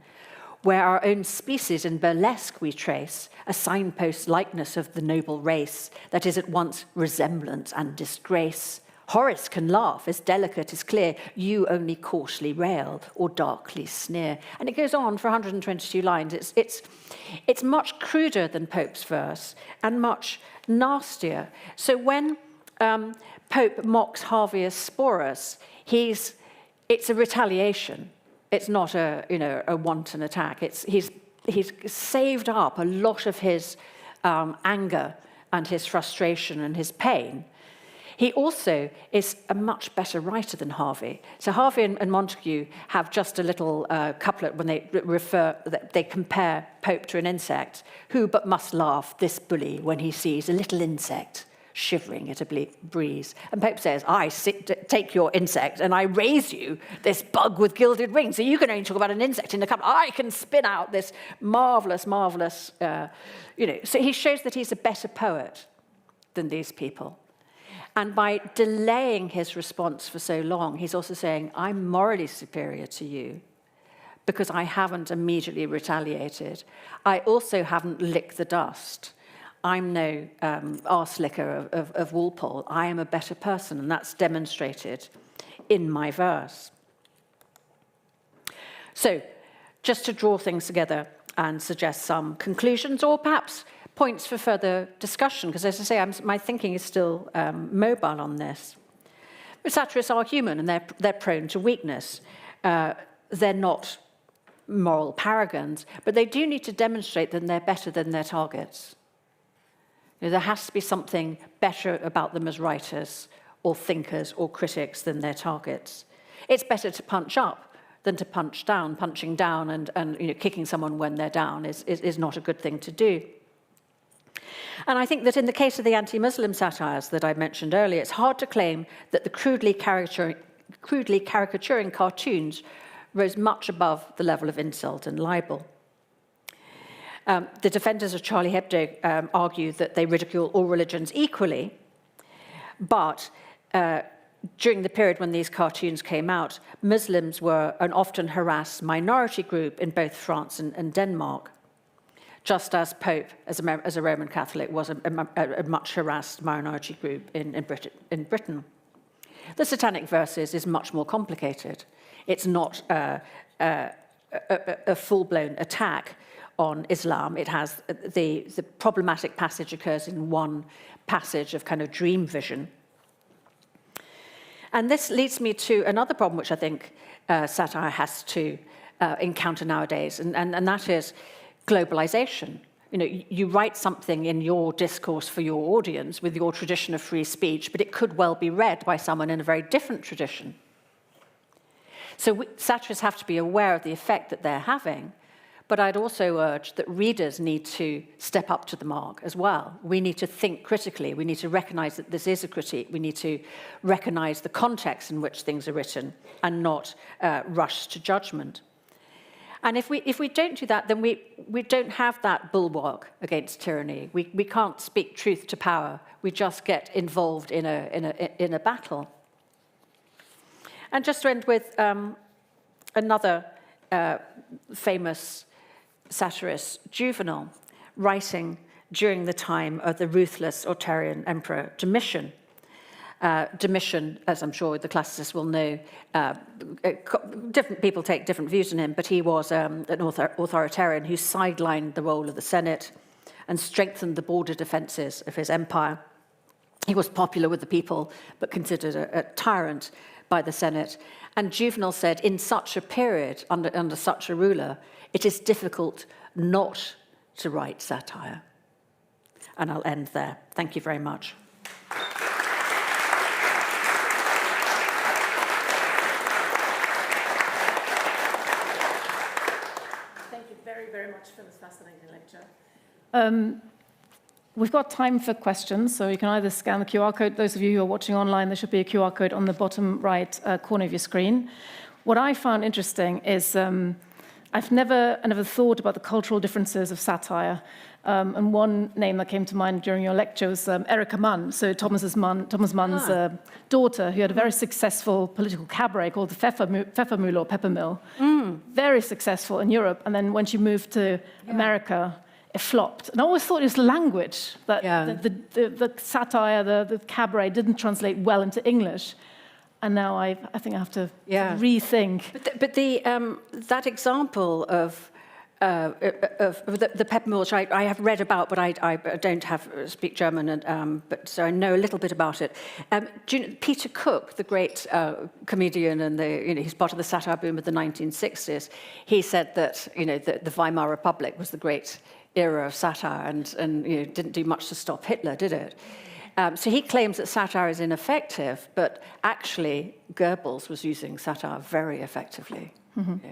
Where our own species in burlesque we trace, a signpost likeness of the noble race, that is at once resemblance and disgrace. Horace can laugh, as delicate as clear, you only coarsely rail or darkly sneer. And it goes on for 122 lines. It's much cruder than Pope's verse and much nastier. So when Pope mocks Harvey as Sporus, it's a retaliation. It's not a wanton attack. He's saved up a lot of his anger and his frustration and his pain. He also is a much better writer than Harvey. So Harvey and Montagu have just a little couplet when they compare Pope to an insect. Who but must laugh, this bully, when he sees a little insect shivering at a breeze. And Pope says, I take your insect and I raise you this bug with gilded wings. So you can only talk about an insect in a cup. I can spin out this marvelous, So he shows that he's a better poet than these people. And by delaying his response for so long, he's also saying, I'm morally superior to you, because I haven't immediately retaliated. I also haven't licked the dust. I'm no arse licker of Walpole. I am a better person, and that's demonstrated in my verse. So, just to draw things together and suggest some conclusions, or perhaps points for further discussion, because as I say, my thinking is still mobile on this. But satirists are human, and they're prone to weakness. They're not moral paragons, but they do need to demonstrate that they're better than their targets. There has to be something better about them as writers or thinkers or critics than their targets. It's better to punch up than to punch down. Punching down and kicking someone when they're down is not a good thing to do. And I think that in the case of the anti-Muslim satires that I mentioned earlier, it's hard to claim that the crudely caricaturing cartoons rose much above the level of insult and libel. The defenders of Charlie Hebdo argue that they ridicule all religions equally, but during the period when these cartoons came out, Muslims were an often harassed minority group in both France and Denmark, just as Pope, as a Roman Catholic, was a much harassed minority group in Britain. The Satanic Verses is much more complicated. It's not a full-blown attack on Islam. It has the problematic passage occurs in one passage of kind of dream vision. And this leads me to another problem which I think satire has to encounter nowadays, and that is globalization. You write something in your discourse for your audience with your tradition of free speech, but it could well be read by someone in a very different tradition. So satirists have to be aware of the effect that they're having, but I'd also urge that readers need to step up to the mark as well. We need to think critically. We need to recognize that this is a critique. We need to recognize the context in which things are written and not rush to judgment. And if we don't do that, then we don't have that bulwark against tyranny. We can't speak truth to power. We just get involved in a battle. And just to end with another famous satirist, Juvenal, writing during the time of the ruthless Autorian emperor Domitian. Domitian, as I'm sure the classicists will know, different people take different views on him, but he was an authoritarian who sidelined the role of the Senate and strengthened the border defenses of his empire. He was popular with the people, but considered a tyrant by the Senate. And Juvenal said, in such a period, under such a ruler, it is difficult not to write satire. And I'll end there. Thank you very much. Thank you very, very much for this fascinating lecture. We've got time for questions, so you can either scan the QR code. Those of you who are watching online, there should be a QR code on the bottom right corner of your screen. What I found interesting is I've never thought about the cultural differences of satire. And one name that came to mind during your lecture was Erika Mann, so Thomas Mann's daughter, who had a very successful political cabaret called the Pfeffermühle or Peppermill. Very successful in Europe. And then when she moved to America, it flopped. And I always thought it was language, that the satire, the cabaret didn't translate well into English. And now I think I have to rethink. But that example of the Peppermill, which I have read about, but I don't speak German, but so I know a little bit about it. Peter Cook, the great comedian, and he's part of the satire boom of the 1960s. He said that the Weimar Republic was the great era of satire, and didn't do much to stop Hitler, did it? So he claims that satire is ineffective, but actually Goebbels was using satire very effectively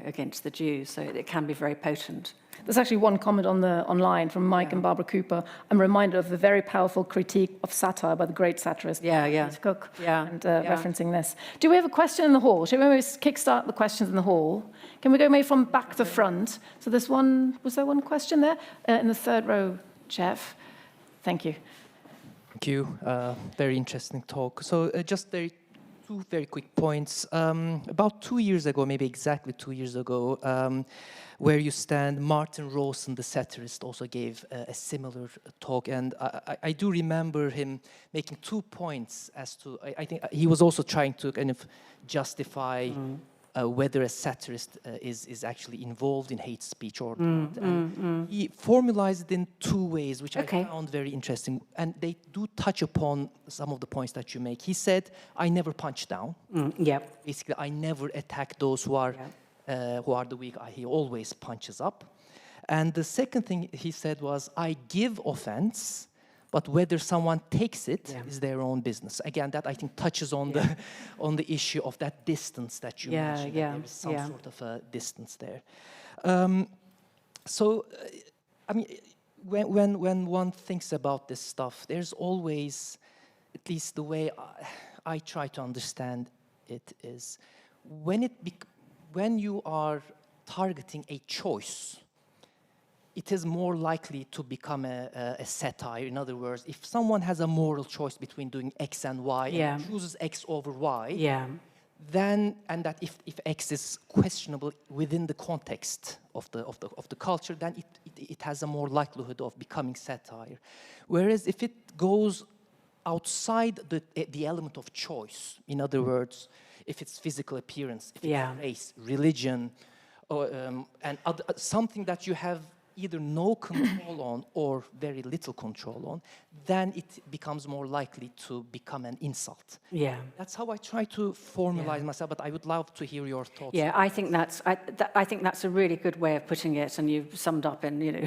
against the Jews, so it can be very potent. There's actually one comment online from Mike and Barbara Cooper. I'm reminded of the very powerful critique of satire by the great satirist Peter Cook, and referencing this. Do we have a question in the hall? Shall we maybe kickstart the questions in the hall? Can we go maybe from back to front? So there's one, was there one question there? In the third row, Jeff. Thank you. Thank you. Very interesting talk. So just very two very quick points. About 2 years ago, maybe exactly 2 years ago, where you stand, Martin Rowson, the satirist, also gave a similar talk, and I do remember him making 2 points as to, I think he was also trying to kind of justify whether a satirist is actually involved in hate speech or not. And he formalized it in 2 ways, which I found very interesting, and they do touch upon some of the points that you make. He said, I never punch down. Basically, I never attack those who are the weak. He always punches up. And the second thing he said was, I give offense, but whether someone takes it is their own business. Again, that I think touches on the issue of that distance that you mentioned. That there is some sort of a distance there. I mean, when one thinks about this stuff, there's always, at least the way I try to understand it is, when you are targeting a choice, it is more likely to become a satire. In other words, if someone has a moral choice between doing X and Y and chooses X over Y, then, and that if X is questionable within the context of the culture, then it has a more likelihood of becoming satire. Whereas if it goes outside the element of choice, in other words, if it's physical appearance, if it's race, religion, or, and something that you have either no control on or very little control on, then it becomes more likely to become an insult. That's how I try to formalize myself, but I would love to hear your thoughts. I think that's a really good way of putting it, and you've summed up in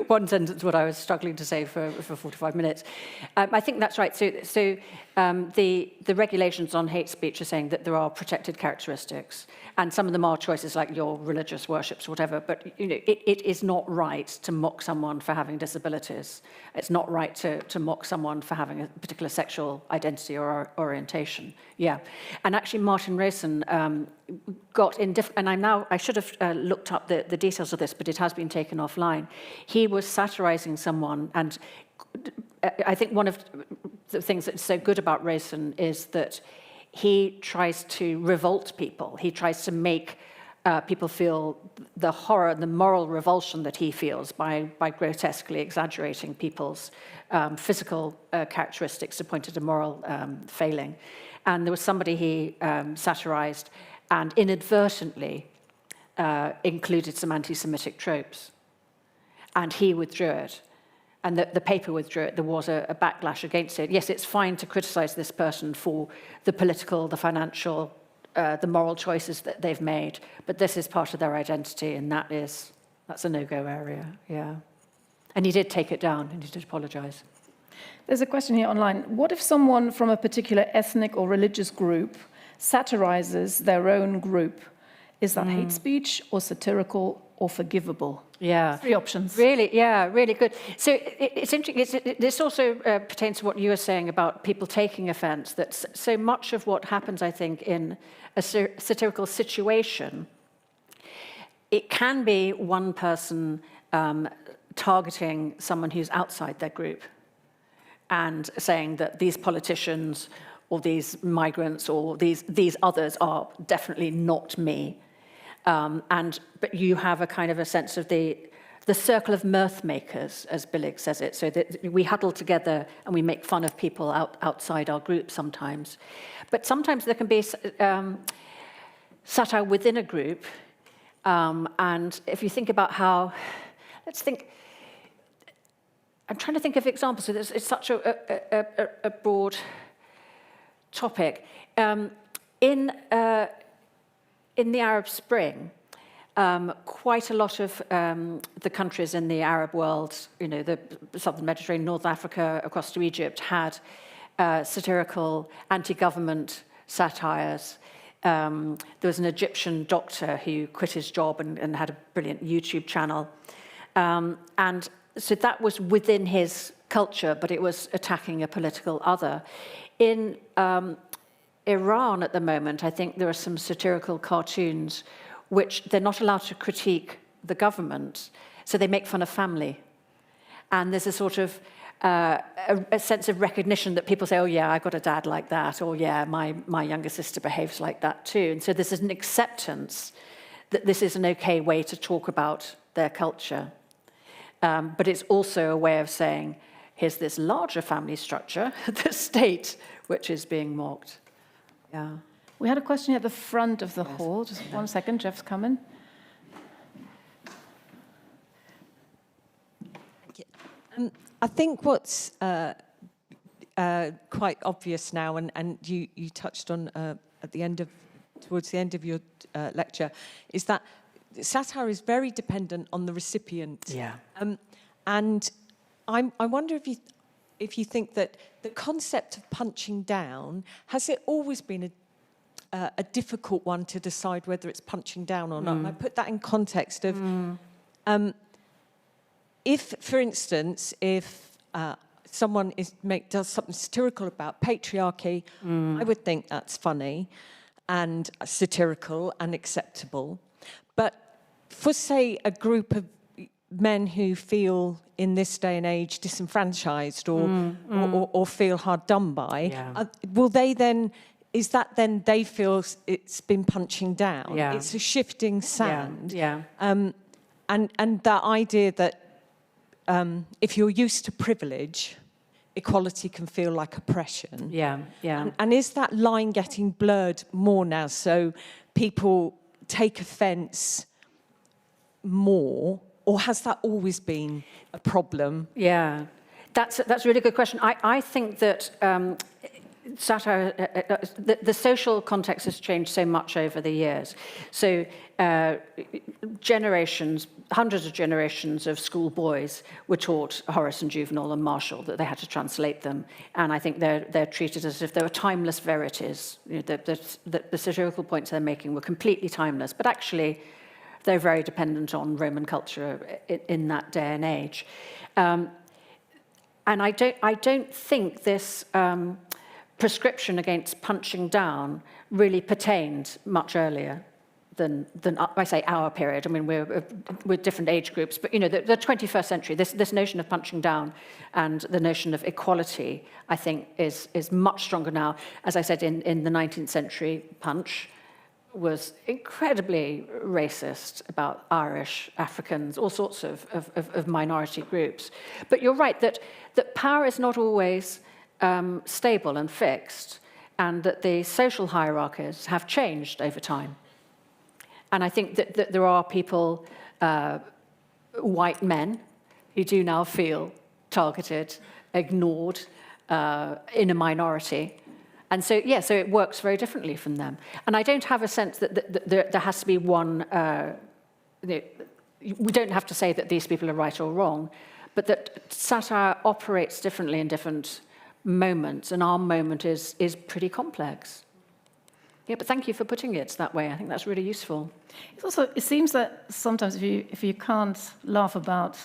one sentence what I was struggling to say for 45 minutes. I think that's right. So the regulations on hate speech are saying that there are protected characteristics, and some of them are choices like your religious worships, whatever. But it is not right to mock someone for having disabilities. It's not right to mock someone for having a particular sexual identity or orientation. And actually, Martin Rowson got in different, and I should have looked up the details of this, but it has been taken offline. He was satirizing someone, and I think one of the things that's so good about Rowson is that he tries to revolt people. He tries to make people feel the horror, the moral revulsion that he feels by grotesquely exaggerating people's physical characteristics to point at a moral failing. And there was somebody he satirized and inadvertently included some anti-Semitic tropes. And he withdrew it. And the paper withdrew it. There was a backlash against it. Yes, it's fine to criticize this person for the political, the financial, the moral choices that they've made, but this is part of their identity, and that's a no-go area, And he did take it down, and he did apologize. There's a question here online. What if someone from a particular ethnic or religious group satirizes their own group? Is that hate speech or satirical or forgivable? 3 options. Really good. So it's interesting. This also pertains to what you were saying about people taking offense, that so much of what happens, I think, in a satirical situation, it can be one person targeting someone who's outside their group and saying that these politicians or these migrants or these others are definitely not me. But you have a kind of a sense of the circle of mirth makers, as Billig says it, so that we huddle together and we make fun of people outside our group sometimes. But sometimes there can be satire within a group, and if you think about how, I'm trying to think of examples, so it's such a broad topic. In the Arab Spring, quite a lot of the countries in the Arab world, the southern Mediterranean, North Africa, across to Egypt, had satirical anti-government satires. There was an Egyptian doctor who quit his job and had a brilliant YouTube channel. And so that was within his culture, but it was attacking a political other. In Iran at the moment, I think there are some satirical cartoons which they're not allowed to critique the government, so they make fun of family. And there's a sort of a sense of recognition that people say, oh yeah, I got a dad like that, or yeah, my younger sister behaves like that too. And so this is an acceptance that this is an okay way to talk about their culture. But it's also a way of saying, here's this larger family structure, the state, which is being mocked. Yeah. We had a question at the front of the hall. Just 1 second, Jeff's coming. I think what's quite obvious now, and you touched on towards the end of your lecture, is that satire is very dependent on the recipient. Yeah. And I wonder if you think that the concept of punching down, has it always been a difficult one to decide whether it's punching down or not? And I put that in context of if, for instance, someone does something satirical about patriarchy, I would think that's funny and satirical and acceptable. But for, say, a group of men who feel in this day and age disenfranchised or feel hard done by, will they then, is that then they feel it's been punching down? Yeah. It's a shifting sand. Yeah. And that idea that if you're used to privilege, equality can feel like oppression. Yeah. And is that line getting blurred more now? So people take offence more, or has that always been a problem? Yeah, that's a really good question. I think that satire, the social context has changed so much over the years. So generations, hundreds of generations of schoolboys were taught Horace and Juvenal and Martial, that they had to translate them. And I think they're treated as if they were timeless verities. You know, the satirical points they're making were completely timeless, but actually they're very dependent on Roman culture in that day and age. And I don't think this prescription against punching down really pertained much earlier than I say our period. I mean, we're different age groups, but you know, the 21st century, this notion of punching down and the notion of equality, I think, is much stronger now. As I said, in the 19th century, punch was incredibly racist about Irish, Africans, all sorts of minority groups. But you're right that power is not always stable and fixed, and that the social hierarchies have changed over time. And I think that there are people, white men, who do now feel targeted, ignored, in a minority. And so, yeah, so it works very differently from them. And I don't have a sense that there has to be one, we don't have to say that these people are right or wrong, but that satire operates differently in different moments, and our moment is pretty complex. Yeah, but thank you for putting it that way. I think that's really useful. It's also, it seems that sometimes if you can't laugh about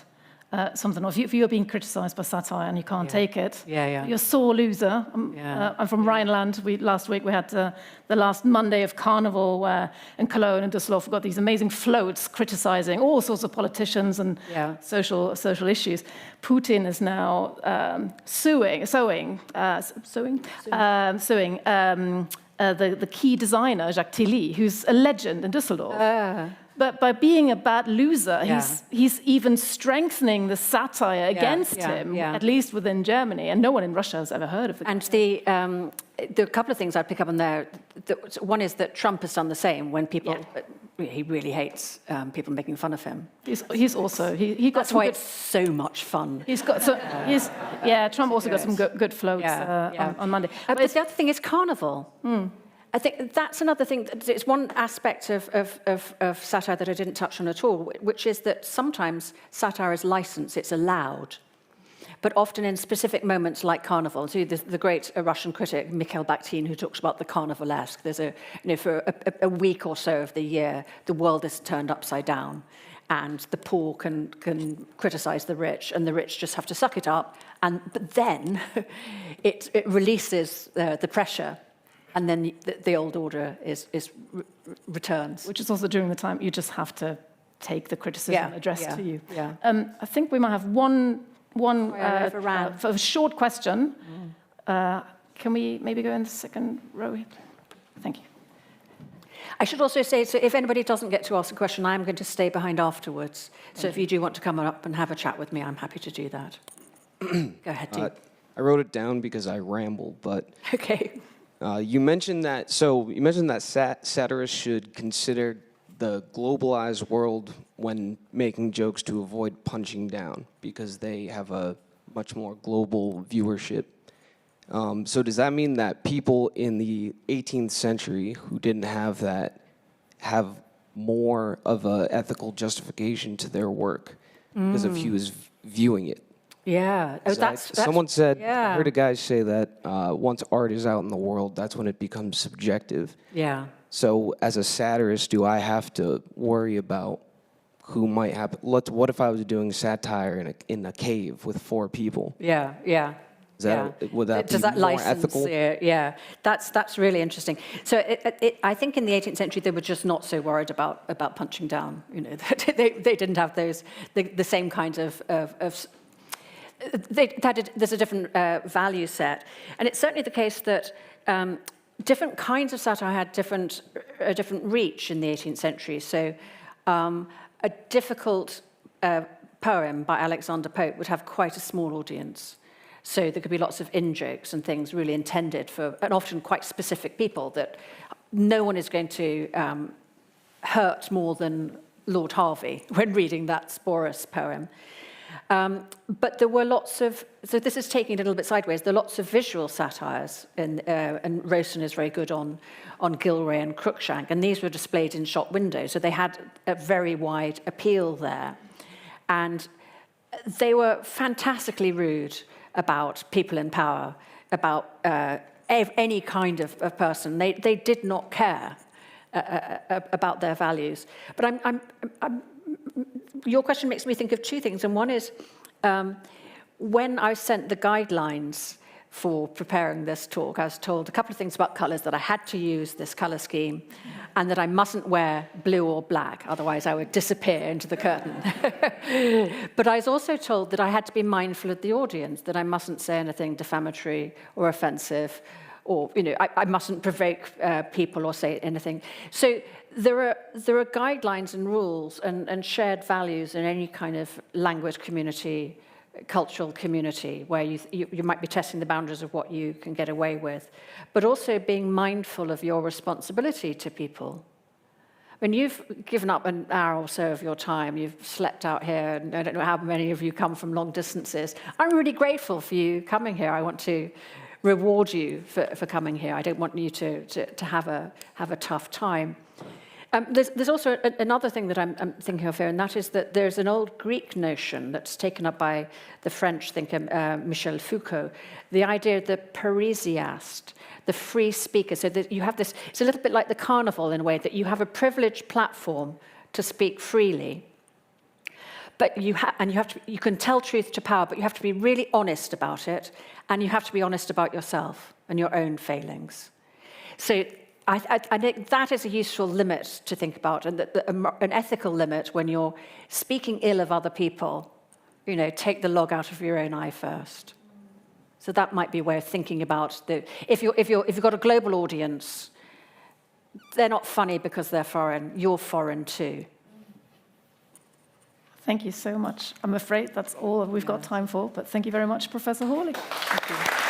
something, or if you're being criticised by satire and you can't take it, you're a sore loser. I'm from Rhineland. Last week we had the last Monday of Carnival, where in Cologne and Düsseldorf we've got these amazing floats criticising all sorts of politicians and social issues. Putin is now suing the key designer, Jacques Tilly, who's a legend in Düsseldorf. But by being a bad loser, he's even strengthening the satire against him, at least within Germany, and no one in Russia has ever heard of it. And the couple of things I'd pick up on there, one is that Trump has done the same when people, he really hates people making fun of him. He's also, he got That's why it's so much fun. He's got, Trump also got some good floats on Monday. But the other thing is Carnival. I think that's another thing. It's one aspect of satire that I didn't touch on at all, which is that sometimes satire is licensed, it's allowed, but often in specific moments like Carnival. So the great Russian critic Mikhail Bakhtin, who talks about the carnivalesque. There's for a week or so of the year, the world is turned upside down, and the poor can criticize the rich, and the rich just have to suck it up. But then it releases the pressure. And then the old order returns. Which is also during the time you just have to take the criticism addressed to you. I think we might have one one I overran. for a short question. Can we maybe go in the second row here? Thank you. I should also say, so if anybody doesn't get to ask a question, I'm going to stay behind afterwards. So if you do want to come up and have a chat with me, I'm happy to do that. Go ahead, Dean. I wrote it down because I ramble, but Okay. you mentioned that. Satirists should consider the globalized world when making jokes to avoid punching down because they have a much more global viewership. So does that mean that people in the 18th century who didn't have that have more of an ethical justification to their work because of who is viewing it? Yeah. Oh, Someone said, yeah. I heard a guy say that once art is out in the world, that's when it becomes subjective. Yeah. So as a satirist, do I have to worry about who might have... What if I was doing satire in a cave with 4 people? Yeah, yeah. Would that Does be that more license, ethical? Yeah, that's really interesting. So I think in the 18th century they were just not so worried about punching down. You know, they didn't have the same kinds of there's a different value set, and it's certainly the case that different kinds of satire had a different reach in the 18th century. So a difficult poem by Alexander Pope would have quite a small audience. So there could be lots of in-jokes and things really intended for, and often quite specific people that no one is going to hurt more than Lord Harvey when reading that Sporus poem. But there were lots of, so this is taking it a little bit sideways, there are lots of visual satires, and Rosen is very good on Gilray and Cruikshank, and these were displayed in shop windows, so they had a very wide appeal there. And they were fantastically rude about people in power, about any kind of person. They did not care about their values. But your question makes me think of 2 things, and one is when I sent the guidelines for preparing this talk, I was told a couple of things about colours, that I had to use this colour scheme, and that I mustn't wear blue or black, otherwise I would disappear into the curtain. But I was also told that I had to be mindful of the audience, that I mustn't say anything defamatory or offensive, or I mustn't provoke people or say anything. So there are guidelines and rules and shared values in any kind of language community, cultural community, where you might be testing the boundaries of what you can get away with, but also being mindful of your responsibility to people. When you've given up an hour or so of your time, you've slept out here, and I don't know how many of you come from long distances. I'm really grateful for you coming here. I want to reward you for coming here. I don't want you to have a tough time. There's also another thing that I'm thinking of here, and that is that there's an old Greek notion that's taken up by the French thinker Michel Foucault, the idea of the parrhesiast, the free speaker. So that you have this, it's a little bit like the carnival in a way, that you have a privileged platform to speak freely. But you can tell truth to power, but you have to be really honest about it, and you have to be honest about yourself and your own failings. So I think that is a useful limit to think about, and an ethical limit when you're speaking ill of other people. Take the log out of your own eye first. So that might be a way of thinking about if you've got a global audience, they're not funny because they're foreign. You're foreign too. Thank you so much. I'm afraid that's all we've got time for, but thank you very much, Professor Hawley. Thank you.